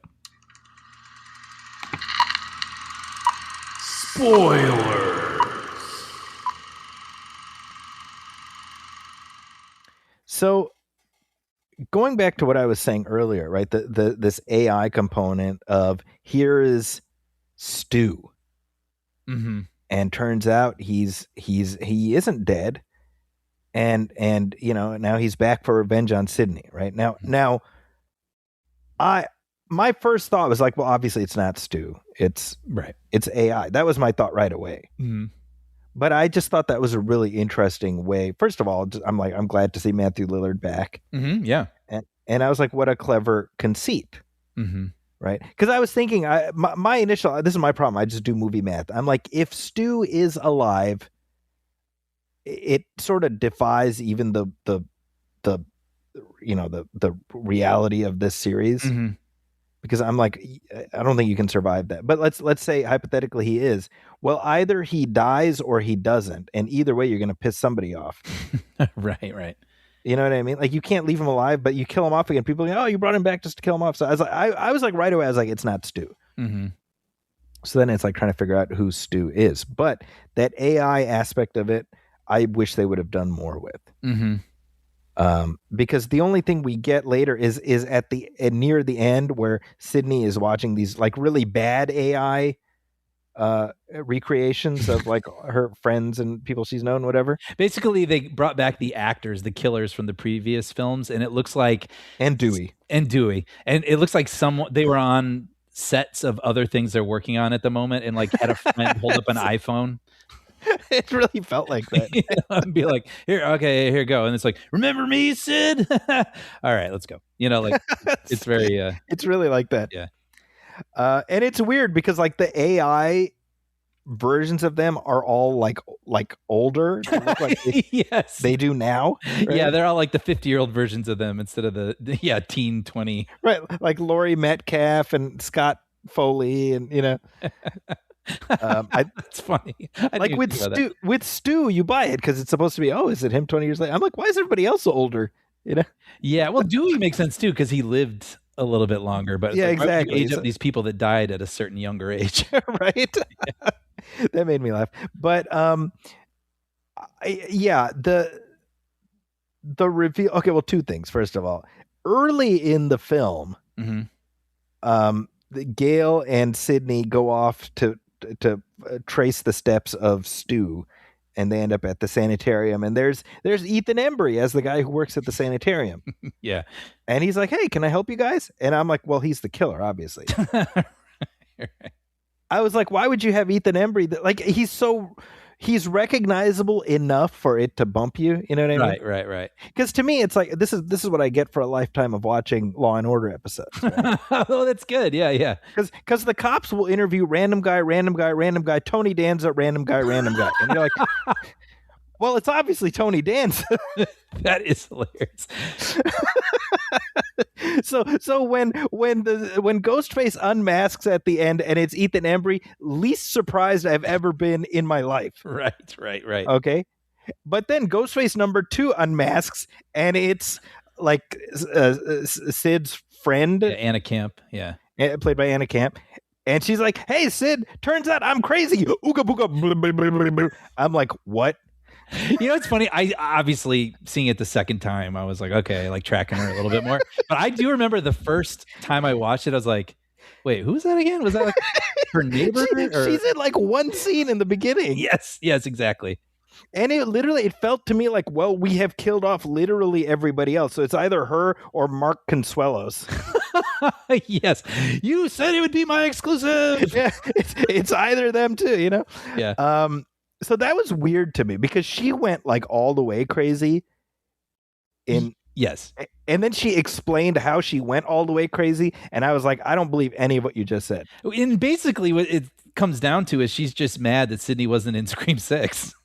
So going back to what I was saying earlier, right? This AI component of here is Stu, Mm-hmm. and turns out he isn't dead, and now he's back for revenge on Sydney. Right now, my first thought was like, well, obviously it's not Stu, it's AI. That was my thought right away. Mm-hmm. But I just thought that was a really interesting way. First of all, I'm glad to see Matthew Lillard back. Mm-hmm. Yeah. And I was like, what a clever conceit. Mm-hmm. Right? Because I was thinking, my initial, this is my problem. I just do movie math. I'm like, if Stu is alive, it sort of defies even the reality of this series. Mm-hmm. Because I'm like, I don't think you can survive that. But let's say hypothetically he is. Well, either he dies or he doesn't, and either way, you're going to piss somebody off. Right. You know what I mean? Like, you can't leave him alive, but you kill him off again. People go, oh, you brought him back just to kill him off. So I was like right away, I was like, it's not Stu. Mm-hmm. So then it's like trying to figure out who Stu is. But that AI aspect of it, I wish they would have done more with. Mm-hmm. Because the only thing we get later is at the near the end where Sydney is watching these like really bad AI recreations of like her friends and people she's known, whatever. Basically, they brought back the actors, the killers from the previous films, and it looks like Dewey, and it looks like they were on sets of other things they're working on at the moment, and like had a friend hold up an iPhone. It really felt like that. And be like, here you go, and it's like, remember me, Sid? All right, let's go. Like it's very it's really like that. Yeah. And it's weird because like the AI versions of them are all like older. They look like yes, they do now. Right? Yeah, they're all like the 50-year-old versions of them instead of the teen 20. Right, like Laurie Metcalf and Scott Foley, and that's funny. Like with Stu, you buy it because it's supposed to be. Oh, is it him 20 years later? I'm like, why is everybody else older? Yeah, well, Dewey makes sense too because he lived a little bit longer, but yeah, like, exactly. Age up these people that died at a certain younger age, right? That made me laugh. But the reveal. Okay, well, two things. First of all, early in the film, Gail and Sydney go off to trace the steps of Stu, and they end up at the sanitarium, and there's Ethan Embry as the guy who works at the sanitarium. Yeah. And he's like, hey, can I help you guys? And I'm like, well, he's the killer, obviously. I was like, why would you have Ethan Embry? Like, he's recognizable enough for it to bump you. You know what I mean? Right. Because to me, it's like, this is what I get for a lifetime of watching Law and Order episodes. Right? Oh, that's good. Yeah. Because the cops will interview random guy, Tony Danza, random guy. And you're like, well, it's obviously Tony Danza. That is hilarious. So when Ghostface unmasks at the end and it's Ethan Embry, least surprised I've ever been in my life. Right. Okay. But then Ghostface number 2 unmasks and it's like Sid's friend. Yeah, Anna Camp. Yeah. Played by Anna Camp. And she's like, hey, Sid, turns out I'm crazy. Ooga booga. I'm like, what? It's funny. I obviously seeing it the second time, I was like, okay, like tracking her a little bit more. But I do remember the first time I watched it, I was like, wait, who's that again? Was that like her neighbor? She's in like one scene in the beginning. Yes, exactly. And it felt to me like, well, we have killed off literally everybody else. So it's either her or Mark Consuelos. Yes. You said it would be my exclusive. Yeah, it's either them too, Yeah. So that was weird to me because she went like all the way crazy yes. And then she explained how she went all the way crazy. And I was like, I don't believe any of what you just said. And basically what it comes down to is she's just mad that Sydney wasn't in Scream 6.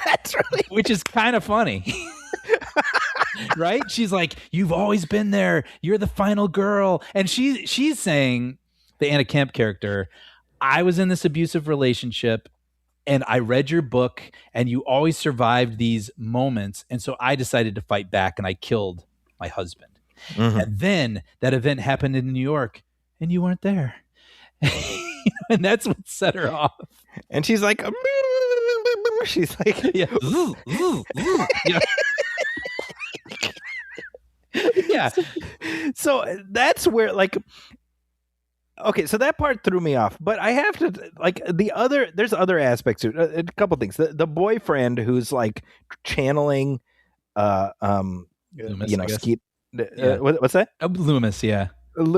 That's really which is kind of funny. Right? She's like, you've always been there. You're the final girl. And she's saying, the Anna Camp character, I was in this abusive relationship and I read your book and you always survived these moments. And so I decided to fight back and I killed my husband. Mm-hmm. And then that event happened in New York and you weren't there. And that's what set her off. And she's like, she's like, Yeah. Yeah. Yeah. So that's where, like, okay, so that part threw me off, but I have to, like, there's other aspects to it. A couple things. The boyfriend who's like channeling, Loomis, I guess. Skeet. Yeah. What's that? Loomis, yeah.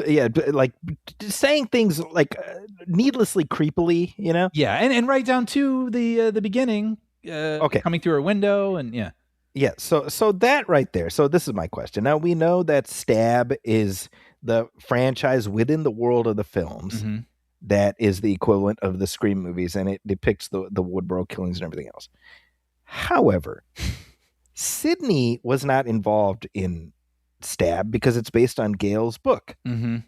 Yeah, like saying things like needlessly creepily, Yeah, and right down to the beginning, Okay. coming through her window, and yeah. Yeah, so that right there. So this is my question. Now we know that Stab is the franchise within the world of the films Mm-hmm. that is the equivalent of the Scream movies, and it depicts the Woodborough killings and everything else. However, Sidney was not involved in Stab because it's based on Gale's book. Mm-hmm.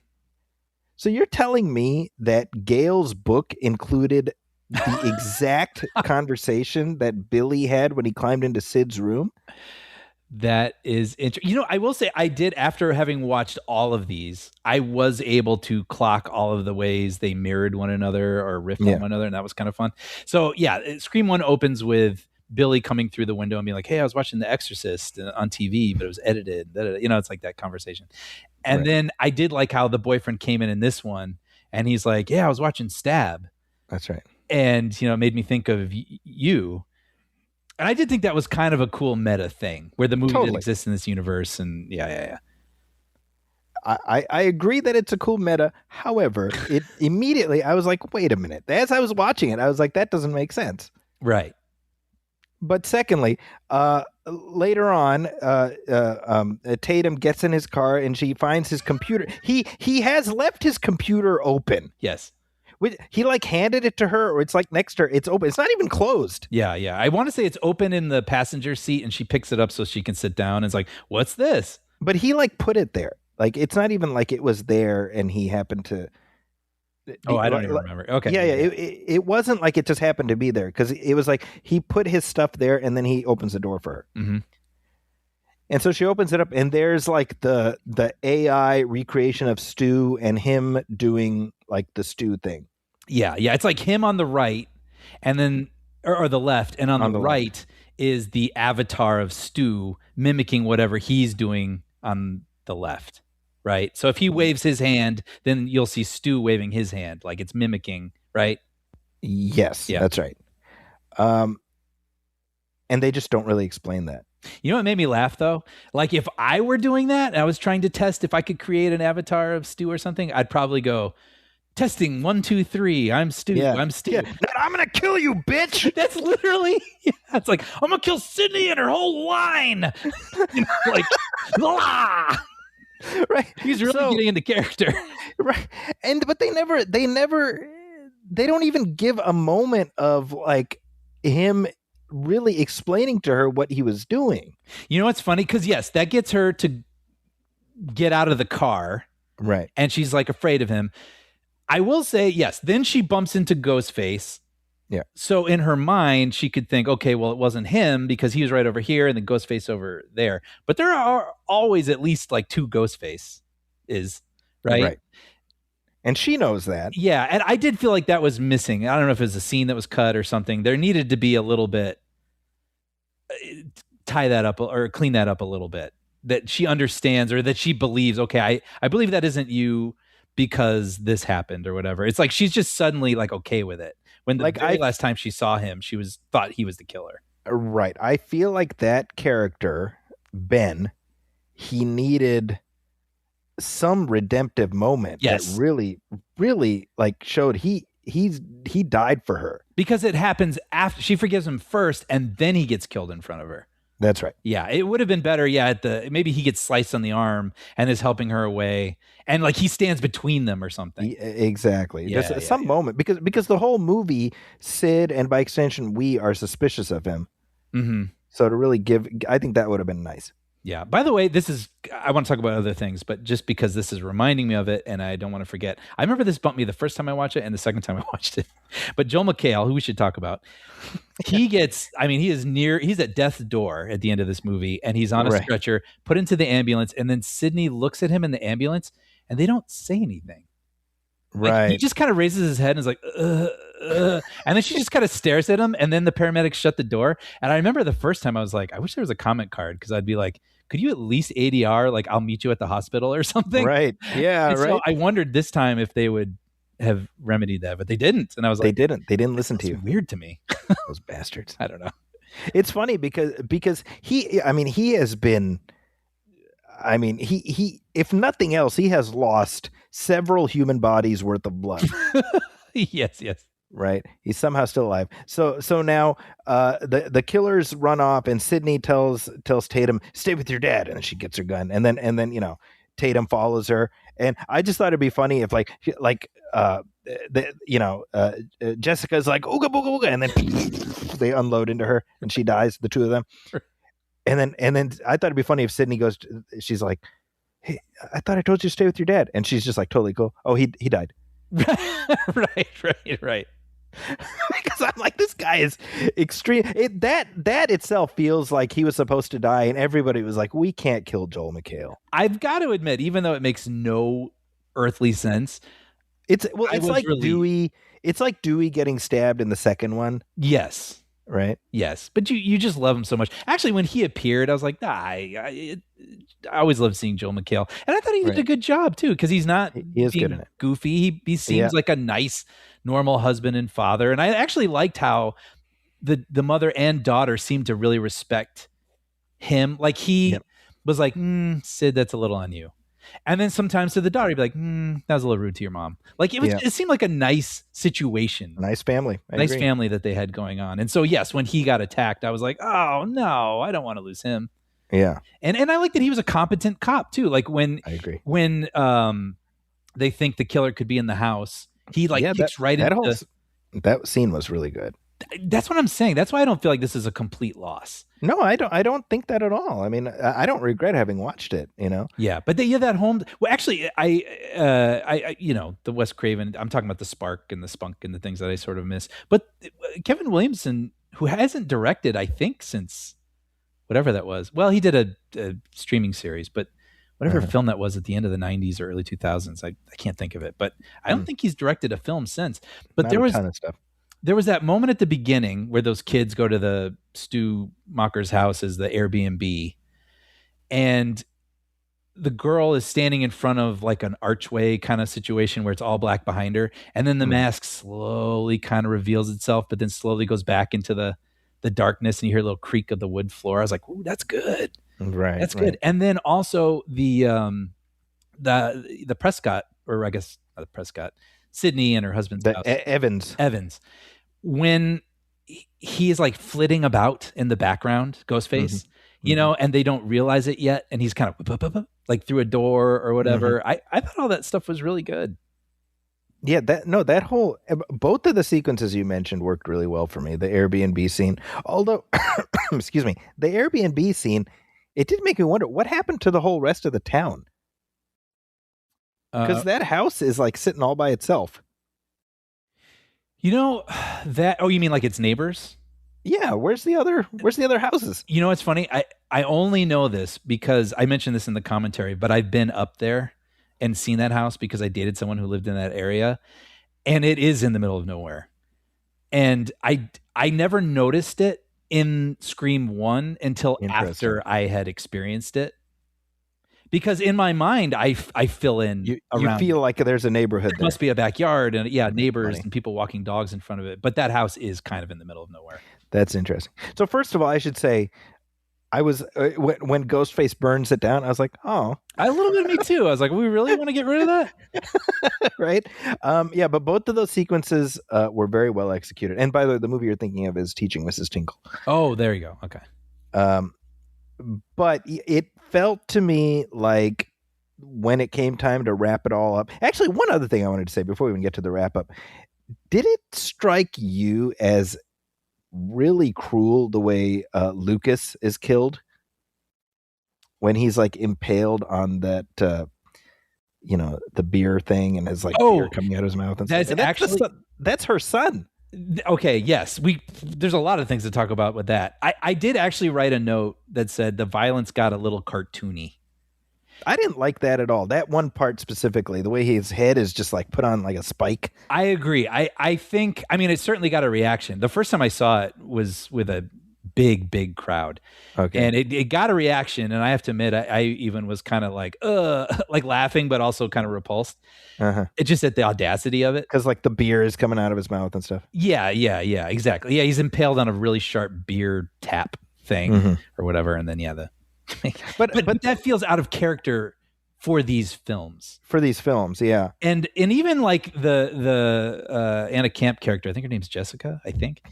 So you're telling me that Gale's book included the exact conversation that Billy had when he climbed into Sid's room? That is interesting. I will say I did, after having watched all of these, I was able to clock all of the ways they mirrored one another or riffed on one another, and that was kind of fun. So yeah, Scream 1 opens with Billy coming through the window and being like, "Hey, I was watching The Exorcist on TV, but it was edited." It's like that conversation. And then I did like how the boyfriend came in this one, and he's like, "Yeah, I was watching Stab." That's right. And it made me think of you. And I did think that was kind of a cool meta thing where the movie didn't exist in this universe. And yeah. I agree that it's a cool meta. However, it immediately, I was like, wait a minute. As I was watching it, I was like, that doesn't make sense. Right. But secondly, later on, Tatum gets in his car and she finds his computer. He has left his computer open. Yes. He like handed it to her, or it's like next to her. It's open. It's not even closed. Yeah. I want to say it's open in the passenger seat, and she picks it up so she can sit down. And it's like, what's this? But he like put it there. Like it's not even like it was there, and he happened to. Oh, I don't even remember. Okay. Yeah. It wasn't like it just happened to be there, because it was like he put his stuff there, and then he opens the door for her. Mm-hmm. And so she opens it up, and there's like the AI recreation of Stu and him doing like the Stu thing. Yeah. It's like him on the right, and then or the left, and on the right left is the avatar of Stu mimicking whatever he's doing on the left. Right. So if he waves his hand, then you'll see Stu waving his hand, like it's mimicking, right? Yes, Yeah. That's right. And they just don't really explain that. You know what made me laugh though? Like if I were doing that and I was trying to test if I could create an avatar of Stu or something, I'd probably go, testing 1, 2, 3. I'm Stu. Yeah. I'm Stu. Yeah. I'm gonna kill you, bitch. That's literally. Yeah, it's like I'm gonna kill Sydney and her whole line. Like, blah! Right. He's really getting into character. Right. But they don't even give a moment of like him really explaining to her what he was doing. You know what's funny? Because yes, that gets her to get out of the car. Right. And she's like afraid of him. I will say, yes, then she bumps into Ghostface. Yeah. So in her mind, she could think, okay, well, it wasn't him because he was right over here and the Ghostface over there. But there are always at least like 2 Ghostface is, right? And she knows that. Yeah. And I did feel like that was missing. I don't know if it was a scene that was cut or something. There needed to be a little bit, tie that up or clean that up a little bit. That she understands or that she believes, okay, I believe that isn't you because this happened or whatever. It's like she's just suddenly like okay with it. When the very last time she saw him, she thought he was the killer. Right. I feel like that character, Ben, he needed some redemptive moment that really, really like showed he died for her. Because it happens after she forgives him first, and then he gets killed in front of her. That's right. Yeah, it would have been better. Yeah, maybe he gets sliced on the arm and is helping her away, and like he stands between them or something. Exactly. Yeah, There's some moment because the whole movie, Sid and by extension we are suspicious of him. Mm-hmm. So to really I think that would have been nice. Yeah. By the way, I want to talk about other things, but just because this is reminding me of it and I don't want to forget. I remember this bumped me the first time I watched it and the second time I watched it. But Joel McHale, who we should talk about, he's at death's door at the end of this movie, and he's on a stretcher, put into the ambulance, and then Sydney looks at him in the ambulance and they don't say anything. Right. He just kind of raises his head and is like, and then she just kind of stares at him, and then the paramedics shut the door. And I remember the first time I was like, I wish there was a comment card, because I'd be like, could you at least ADR, like, I'll meet you at the hospital or something? Right. Yeah, And right. so I wondered this time if they would have remedied that, but they didn't. And I was like, They didn't listen to you. Weird to me. Those bastards. I don't know. It's funny because he has been, he if nothing else, he has lost several human bodies worth of blood. Yes. Right. He's somehow still alive. So now the killers run off, and Sydney tells Tatum, stay with your dad, and then she gets her gun, and then Tatum follows her. And I just thought it'd be funny if Jessica's like ooga booga booga, and then they unload into her and she dies, the two of them. And then I thought it'd be funny if Sydney goes, she's like, hey, I thought I told you to stay with your dad, and she's just like, totally cool. Oh, he died. Right. Because I'm like, this guy is extreme. That itself feels like he was supposed to die, and everybody was like, we can't kill Joel McHale. I've got to admit, even though it makes no earthly sense, it's like Dewey. It's like Dewey getting stabbed in the second one. Yes. Right. Yes, but you just love him so much. Actually, when he appeared, I was like, I always loved seeing Joel McHale, and I thought he did a good job too, because he's not he is good in it. Goofy. He seems like a nice, normal husband and father, and I actually liked how the mother and daughter seemed to really respect him. Like he was like, Sid, that's a little on you. And then sometimes to the daughter, he'd be like, that was a little rude to your mom. Like it seemed like a nice situation. A nice family. I agree. Family that they had going on. And so, yes, when he got attacked, I was like, oh no, I don't want to lose him. Yeah. And I like that he was a competent cop too. Like when I agree. When they think the killer could be in the house, he kicks right into that scene was really good. That's what I'm saying. That's why I don't feel like this is a complete loss. No, I don't think that at all. I mean, I don't regret having watched it, Yeah, but that home. Well, actually, I the Wes Craven. I'm talking about the spark and the spunk and the things that I sort of miss. But Kevin Williamson, who hasn't directed, I think, since whatever that was. Well, he did a streaming series, but whatever film that was at the end of the 90s or early 2000s, I can't think of it. But I don't think he's directed a film since. But there was a ton of stuff. There was that moment at the beginning where those kids go to the Stu Macher's house as the Airbnb, and the girl is standing in front of like an archway kind of situation where it's all black behind her, and then the mask slowly kind of reveals itself, but then slowly goes back into the darkness, and you hear a little creak of the wood floor. I was like, ooh, that's good. Right. That's good. And then also the Prescott, or I guess not the Prescott, Sydney and her husband's house. Evans. When he is like flitting about in the background, Ghostface, and they don't realize it yet, and he's kind of like through a door or whatever. I thought all that stuff was really good. Yeah, that whole, both of the sequences you mentioned worked really well for me. The Airbnb scene, although, excuse me, the Airbnb scene, it did make me wonder what happened to the whole rest of the town. Because that house is like sitting all by itself. You know that? Oh, you mean like its neighbors? Yeah. Where's the other houses? You know, it's funny. I only know this because I mentioned this in the commentary, but I've been up there and seen that house because I dated someone who lived in that area, and it is in the middle of nowhere. And I never noticed it in Scream 1 until after I had experienced it. Because in my mind, I fill in. You feel like there's a neighborhood there. Must be a backyard and neighbors and people walking dogs in front of it. But that house is kind of in the middle of nowhere. That's interesting. So first of all, I should say, I was when Ghostface burns it down, I was like, oh, a little bit of me too. I was like, we really want to get rid of that, right? Yeah, but both of those sequences were very well executed. And by the way, the movie you're thinking of is Teaching Mrs. Tinkle. Oh, there you go. Okay. But it felt to me like when it came time to wrap it all up. Actually, one other thing I wanted to say before we even get to the wrap up. Did it strike you as really cruel the way Lucas is killed? When he's like impaled on that, the beer thing and has like beer coming out of his mouth. And that's her son. Okay, yes. There's a lot of things to talk about with that. I did actually write a note that said the violence got a little cartoony. I didn't like that at all. That one part specifically, the way his head is just like put on like a spike. I agree. I think, I mean, it certainly got a reaction. The first time I saw it was with a big crowd. Okay. And it got a reaction. And I have to admit, I even was kind of like, like laughing, but also kind of repulsed. It's just at the audacity of it. Because like the beer is coming out of his mouth and stuff. Yeah, exactly. Yeah, he's impaled on a really sharp beer tap thing or whatever. And then, but that feels out of character for these films. Yeah. And even like the Anna Camp character, I think her name's Jessica,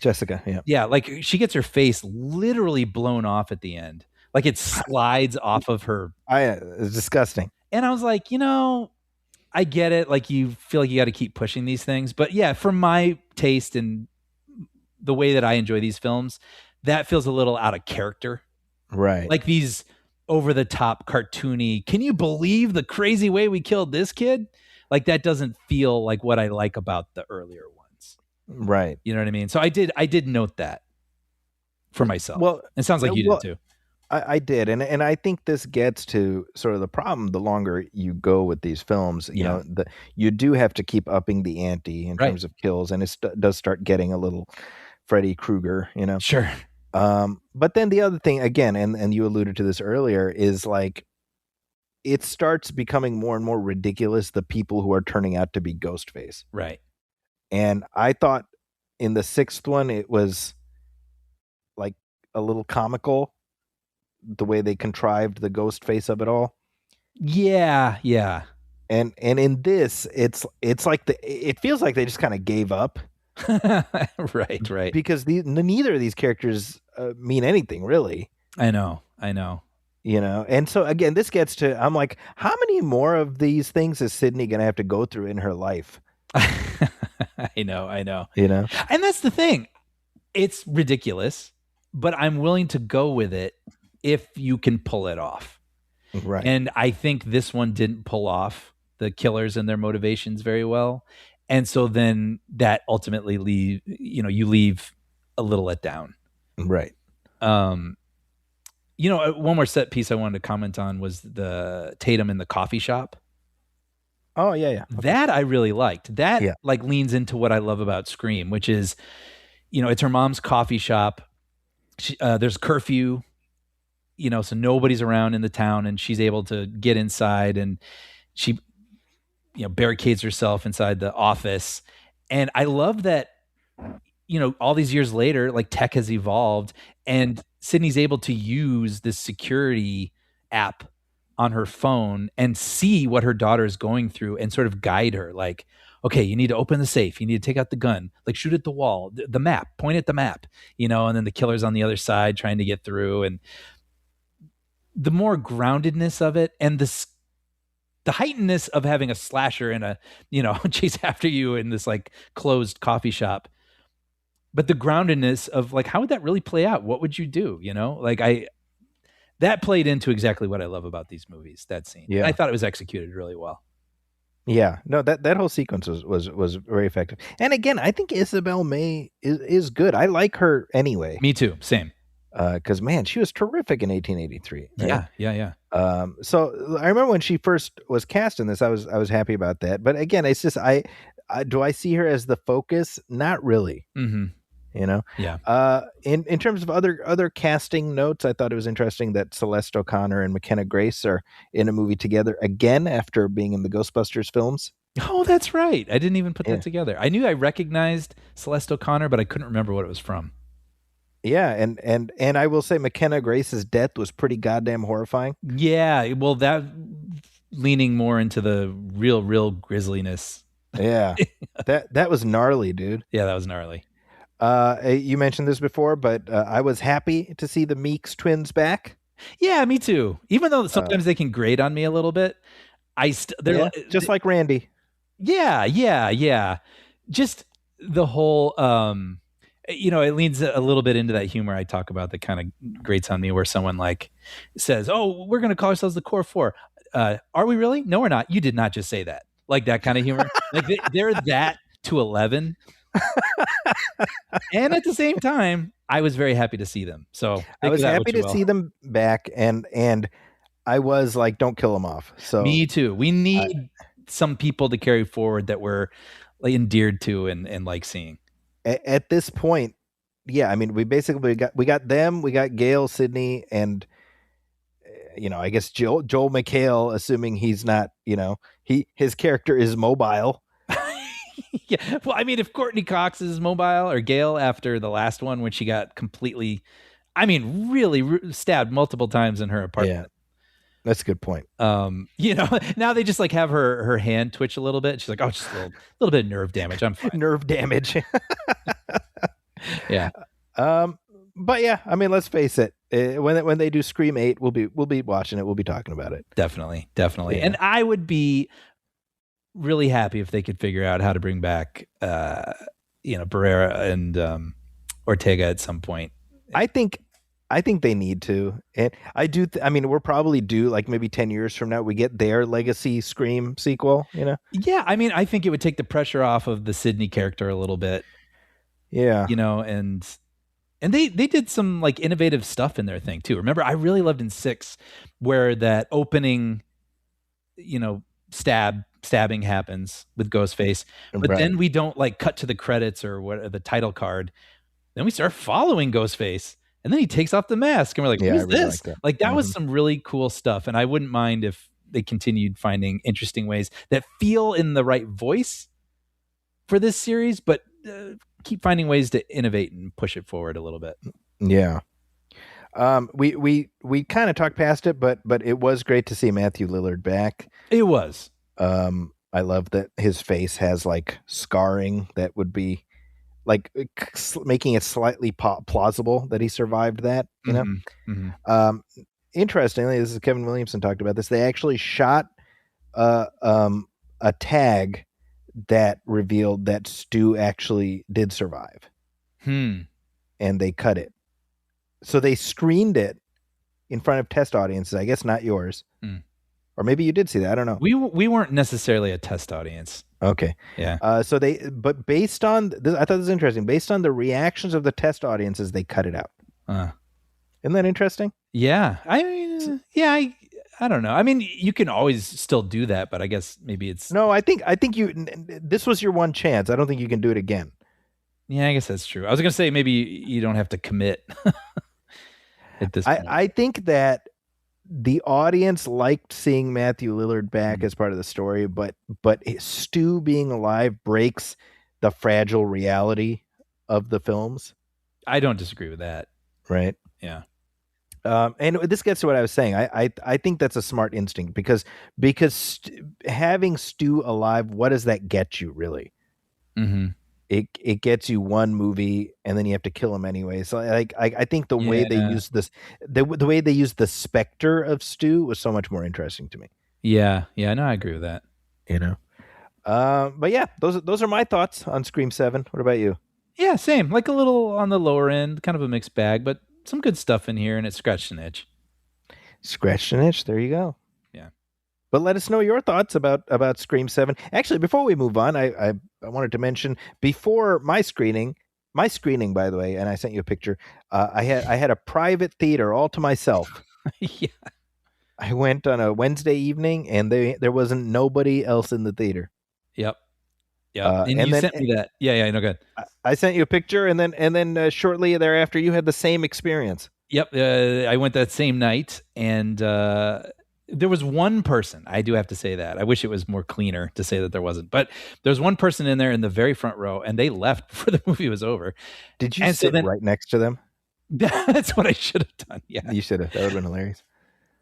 Jessica, yeah. Yeah, like she gets her face literally blown off at the end. Like it slides off of her. It's disgusting. And I was like, I get it. Like you feel like you got to keep pushing these things. But yeah, for my taste and the way that I enjoy these films, that feels a little out of character. Right. Like these over the top cartoony, can you believe the crazy way we killed this kid? Like that doesn't feel like what I like about the earlier ones. Right. You know what I mean? So I did note that for myself. Well, it sounds like you did too. I did. And I think this gets to sort of the problem the longer you go with these films. You know, you do have to keep upping the ante in terms of kills. And it does start getting a little Freddy Krueger, Sure. But then the other thing, again, and you alluded to this earlier, is like it starts becoming more and more ridiculous, the people who are turning out to be Ghostface. Right. And I thought in the sixth one, it was like a little comical, the way they contrived the ghost face of it all. Yeah. And in this, it's like it feels like they just kind of gave up. Right. Because neither of these characters mean anything, really. I know. And so again, this gets to, I'm like, how many more of these things is Sydney going to have to go through in her life? I know. And that's the thing. It's ridiculous, but I'm willing to go with it if you can pull it off. Right. And I think this one didn't pull off the killers and their motivations very well. And so then that ultimately you leave a little let down. Right. One more set piece I wanted to comment on was the Tatum in the coffee shop. Oh, yeah. Okay. That I really liked. That like leans into what I love about Scream, which is, it's her mom's coffee shop. There's curfew, so nobody's around in the town, and she's able to get inside, and she, barricades herself inside the office. And I love that, all these years later, like tech has evolved, and Sydney's able to use this security app on her phone and see what her daughter is going through and sort of guide her. Like, okay, you need to open the safe. You need to take out the gun, like shoot at the wall, the map, point at the map, and then the killer's on the other side trying to get through. And the more groundedness of it and the heightenedness of having a slasher and a, chase after you in this like closed coffee shop. But the groundedness of like, how would that really play out? What would you do? That played into exactly what I love about these movies, that scene. Yeah. And I thought it was executed really well. Yeah, no, that whole sequence was very effective. And again, I think Isabel May is good. I like her anyway. Me too. Same. Because man, she was terrific in 1883. Right? Yeah. So I remember when she first was cast in this, I was happy about that. But again, it's just do I see her as the focus? Not really. Mm-hmm. Yeah. In terms of other casting notes, I thought it was interesting that Celeste O'Connor and McKenna Grace are in a movie together again after being in the Ghostbusters films. Oh, that's right. I didn't even put that together. I knew I recognized Celeste O'Connor, but I couldn't remember what it was from. Yeah, and I will say McKenna Grace's death was pretty goddamn horrifying. Yeah, well, that leaning more into the real grisliness. Yeah, that was gnarly, dude. Yeah, that was gnarly. You mentioned this before, but I was happy to see the Meeks twins back. Yeah, me too. Even though sometimes they can grate on me a little bit, they're just like Randy. Yeah. Just the whole, it leans a little bit into that humor I talk about that kind of grates on me, where someone like says, "Oh, we're going to call ourselves the Core Four." Are we really? No, we're not. You did not just say that. Like that kind of humor. Like they're that to 11. And at the same time, I was very happy to see them. So I was happy to see them back, and I was like, don't kill him off. So Me too. We need some people to carry forward that we're like endeared to and like seeing. At this point, yeah, I mean, we got them, we got Gail, Sydney, and I guess Joel McHale, assuming he's not, his character is mobile. Yeah. Well, I mean, if Courtney Cox is mobile or Gail after the last one when she got completely, really stabbed multiple times in her apartment. Yeah. That's a good point. Now they just like have her hand twitch a little bit. She's like, oh, just a little bit of nerve damage. I'm fine. Nerve damage. Yeah. But yeah, I mean, let's face it. When they do Scream 8, we'll be watching it. We'll be talking about it. Definitely. Yeah. And I would be really happy if they could figure out how to bring back, Barrera and Ortega at some point. I think they need to, and I do. We're probably due like maybe 10 years from now. We get their legacy Scream sequel. Yeah, I think it would take the pressure off of the Sydney character a little bit. Yeah, and they did some like innovative stuff in their thing too. Remember, I really loved in 6 where that opening, stabbing happens with Ghostface, but then we don't like cut to the credits or the title card. Then we start following Ghostface. And then he takes off the mask and we're like, who's this? Like that was some really cool stuff. And I wouldn't mind if they continued finding interesting ways that feel in the right voice for this series, but keep finding ways to innovate and push it forward a little bit. Yeah. We kind of talked past it, but it was great to see Matthew Lillard back. It was. I love that his face has like scarring that would be like making it slightly plausible that he survived that, Interestingly, this is Kevin Williamson talked about this. They actually shot a tag that revealed that Stu actually did survive. And they cut it. So they screened it in front of test audiences. I guess not yours. Or maybe you did see that. I don't know. We weren't necessarily a test audience. Okay. Yeah. But based on this, I thought this was interesting. Based on the reactions of the test audiences, they cut it out. Isn't that interesting? Yeah. I don't know. You can always still do that, but I guess maybe it's no. I think this was your one chance. I don't think you can do it again. Yeah, I guess that's true. I was gonna say maybe you don't have to commit at this point. I think that the audience liked seeing Matthew Lillard back as part of the story, but Stu being alive breaks the fragile reality of the films. I don't disagree with that. Right. Yeah. And this gets to what I was saying. I think that's a smart instinct because having Stu alive, what does that get you really? Mm-hmm. It gets you one movie and then you have to kill him anyway. So like I think the way they use this, the way they use the specter of Stu was so much more interesting to me. Yeah. No, I agree with that. But yeah, those are my thoughts on Scream 7. What about you? Yeah, same. Like a little on the lower end, kind of a mixed bag, but some good stuff in here, and it scratched an itch. Scratched an itch. There you go. Yeah. But let us know your thoughts about Scream 7. Actually, before we move on, I wanted to mention before my screening, by the way, and I sent you a picture. I had a private theater all to myself. Yeah. I went on a Wednesday evening, and there wasn't nobody else in the theater. Yep. Yeah, and you sent me that. Yeah, no, good. I sent you a picture, and then shortly thereafter, you had the same experience. Yep, I went that same night, and there was one person. I do have to say that. I wish it was more cleaner to say that there wasn't, but there's one person in there in the very front row, and they left before the movie was over. Did you sit right next to them? That's what I should have done. Yeah, you should have. That would have been hilarious.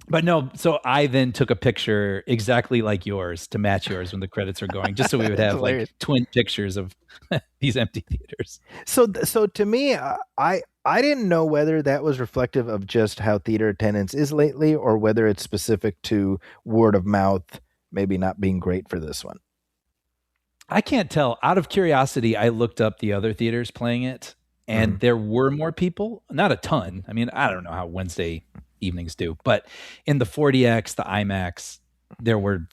But no, so I then took a picture exactly like yours to match yours when the credits are going, just so we would have like twin pictures of these empty theaters. So to me, I didn't know whether that was reflective of just how theater attendance is lately or whether it's specific to word of mouth maybe not being great for this one. I can't tell. Out of curiosity, I looked up the other theaters playing it, and there were more people. Not a ton. I mean, I don't know how Wednesday evenings do, but in the 4DX, the IMAX, there were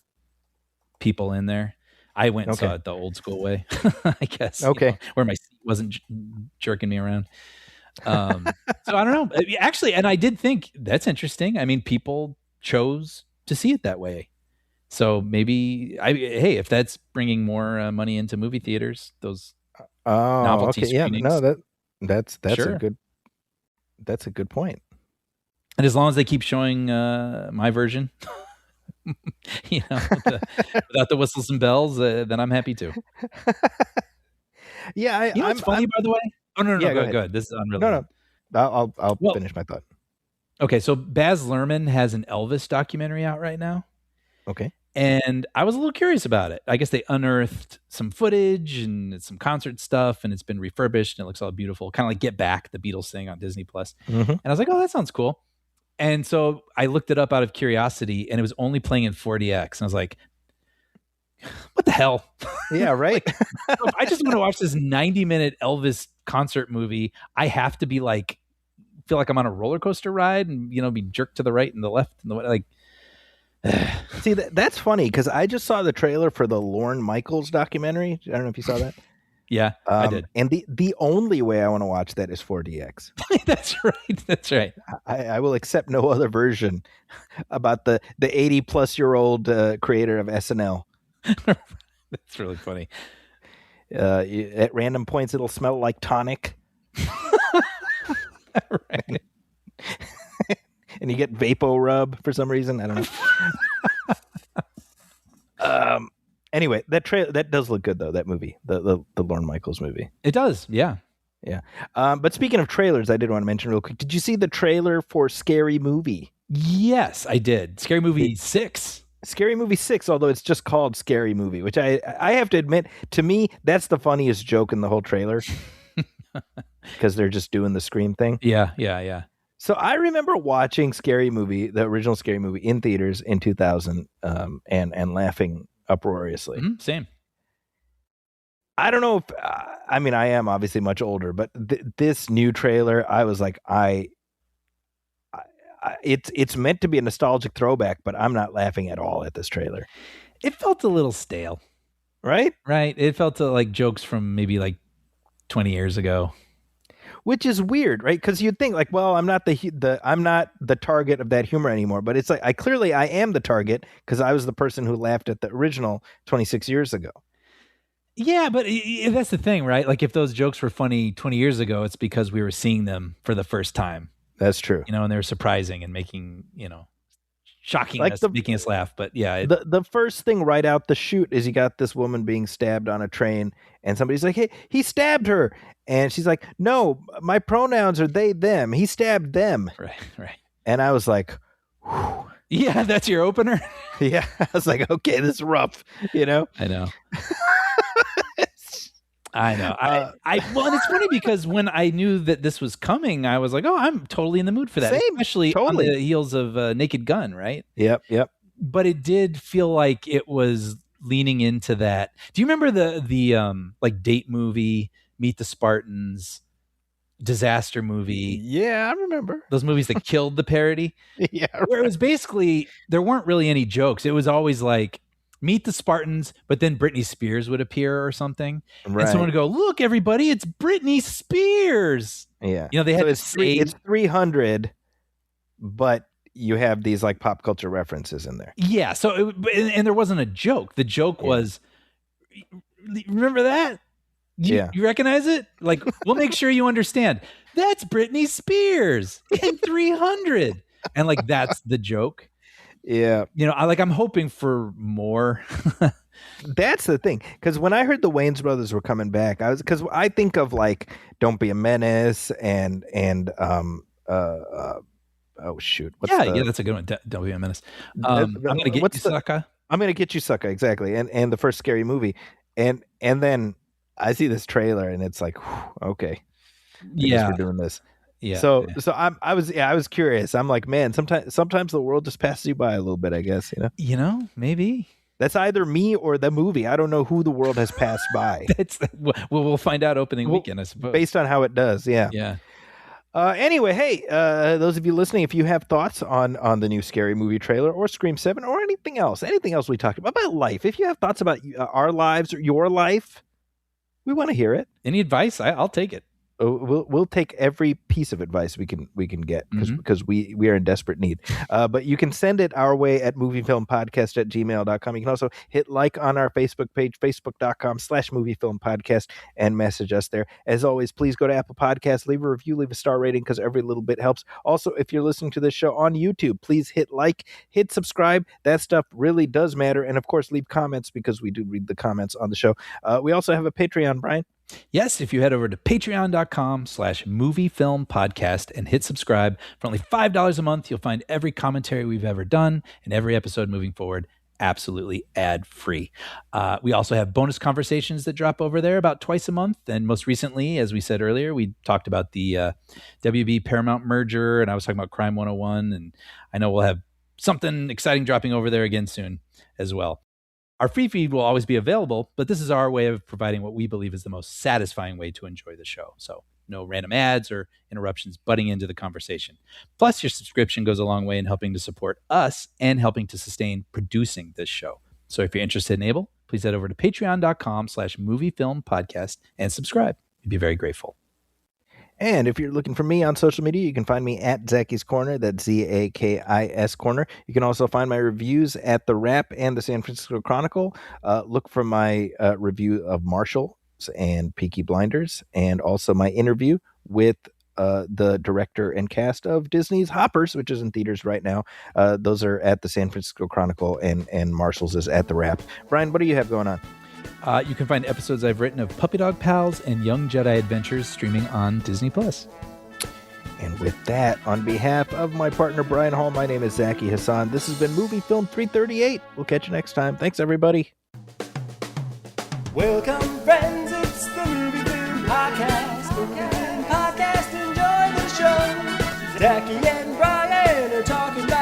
people in there. I went and saw it the old school way, I guess. Okay. Where my seat wasn't jerking me around. So I don't know. Actually, and I did think that's interesting. I mean, people chose to see it that way. So maybe hey, if that's bringing more money into movie theaters, those novelty screenings. Yeah, no, that's Sure. a good point. And as long as they keep showing my version, without the whistles and bells, then I'm happy too. Yeah, What's funny, by the way? Oh no, Yeah, go ahead. ahead. This is unrelated. No, I'll finish my thought. Okay, so Baz Luhrmann has an Elvis documentary out right now. Okay. And I was a little curious about it. I guess they unearthed some footage and some concert stuff, and it's been refurbished and it looks all beautiful. Kind of like Get Back, the Beatles thing on Disney Plus. Mm-hmm. And I was like, oh, that sounds cool. And so I looked it up out of curiosity, and it was only playing in 4DX. And I was like, what the hell? Yeah, right. If I just want to watch this 90-minute Elvis concert movie, I have to be like, feel like I'm on a roller coaster ride and, be jerked to the right and the left and the like. See, that's funny because I just saw the trailer for the Lorne Michaels documentary. I don't know if you saw that. Yeah, I did. And the only way I want to watch that is 4DX. That's right. I will accept no other version about the 80-plus-year-old creator of SNL. That's really funny. At random points, it'll smell like tonic. Right. And you get Vapo Rub for some reason. I don't know. Anyway, that does look good though. That movie, the Lorne Michaels movie. It does. Yeah. Yeah. But speaking of trailers, I did want to mention real quick. Did you see the trailer for Scary Movie? Yes, I did. Scary Movie 6. Scary Movie 6, although it's just called Scary Movie, which I have to admit, to me, that's the funniest joke in the whole trailer. Because they're just doing the Scream thing. Yeah. So I remember watching Scary Movie, the original Scary Movie, in theaters in 2000, and laughing uproariously. Mm-hmm, same. I don't know if I am obviously much older, but this new trailer, I was like, it's meant to be a nostalgic throwback, but I'm not laughing at all at this trailer. It felt a little stale, right? Right. It felt like jokes from maybe like 20 years ago. Which is weird, right? Because you'd think like, well, I'm not the target of that humor anymore. But it's like I am the target because I was the person who laughed at the original 26 years ago. Yeah, but that's the thing, right? Like if those jokes were funny 20 years ago, it's because we were seeing them for the first time. That's true. And they were surprising and making, shocking like us, making us laugh. But yeah. The first thing right out the chute is you got this woman being stabbed on a train and somebody's like, hey, he stabbed her. And she's like, no, my pronouns are they, them. He stabbed them. Right. And I was like, whew. Yeah, that's your opener. Yeah. I was like, okay, this is rough, I know. I know. Well, and it's funny because when I knew that this was coming, I was like, oh, I'm totally in the mood for that. Same, especially totally. on the heels of Naked Gun, right? Yep. But it did feel like it was leaning into that. Do you remember the like date movie, Meet the Spartans, disaster movie? Yeah, I remember. Those movies that killed the parody? Yeah. Right. Where it was basically, there weren't really any jokes. It was always like, Meet the Spartans, but then Britney Spears would appear or something. Right. And someone would go, look, everybody, it's Britney Spears. Yeah. They had it's 300, but you have these like pop culture references in there. Yeah. So, and there wasn't a joke. The joke was, remember that? You recognize it? Like, we'll make sure you understand. That's Britney Spears in 300. And like, that's the joke. Yeah. I'm hoping for more. That's the thing. Because when I heard the Wayans brothers were coming back, because I think of like Don't Be a Menace and oh shoot. Yeah, that's a good one. Don't Be a Menace. I'm going to get you, sucker. I'm going to get you, sucker. Exactly. And the first Scary Movie. And then I see this trailer and it's like, whew, okay. We're doing this. Yeah. So I was curious. I'm like, man, sometimes the world just passes you by a little bit, I guess, maybe. That's either me or the movie. I don't know who the world has passed by. We'll find out opening weekend, I suppose. Based on how it does. Yeah. Yeah. Anyway, hey, those of you listening, if you have thoughts on the new Scary Movie trailer or Scream 7 or anything else we talked about life, if you have thoughts about our lives or your life, we want to hear it. Any advice? I'll take it. we'll take every piece of advice we can get because we are in desperate need. But you can send it our way at moviefilmpodcast@gmail.com. You can also hit like on our Facebook page, facebook.com/moviefilmpodcast, and message us there. As always, please go to Apple Podcasts, leave a review, leave a star rating, because every little bit helps. Also, if you're listening to this show on YouTube, please hit like, hit subscribe. That stuff really does matter. And of course, leave comments, because we do read the comments on the show. We also have a Patreon, Brian. Yes, if you head over to patreon.com/moviefilmpodcast and hit subscribe for only $5 a month, you'll find every commentary we've ever done and every episode moving forward absolutely ad-free. We also have bonus conversations that drop over there about twice a month. And most recently, as we said earlier, we talked about the WB Paramount merger, and I was talking about Crime 101. And I know we'll have something exciting dropping over there again soon as well. Our free feed will always be available, but this is our way of providing what we believe is the most satisfying way to enjoy the show. So no random ads or interruptions butting into the conversation. Plus, your subscription goes a long way in helping to support us and helping to sustain producing this show. So if you're interested and able, please head over to patreon.com/moviefilmpodcast and subscribe. We'd be very grateful. And if you're looking for me on social media, you can find me at Zacky's Corner. That's ZAKIS Corner. You can also find my reviews at The Wrap and the San Francisco Chronicle. Look for my review of Marshals and Peaky Blinders, and also my interview with the director and cast of Disney's Hoppers, which is in theaters right now. Those are at the San Francisco Chronicle, and Marshals is at The Wrap. Brian, what do you have going on? You can find episodes I've written of Puppy Dog Pals and Young Jedi Adventures streaming on Disney+. And with that, on behalf of my partner Brian Hall, my name is Zaki Hassan. This has been Movie Film 338. We'll catch you next time. Thanks, everybody. Welcome, friends, it's the Movie Film Podcast. Movie Film Podcast, enjoy the show. Zachy and Brian are talking about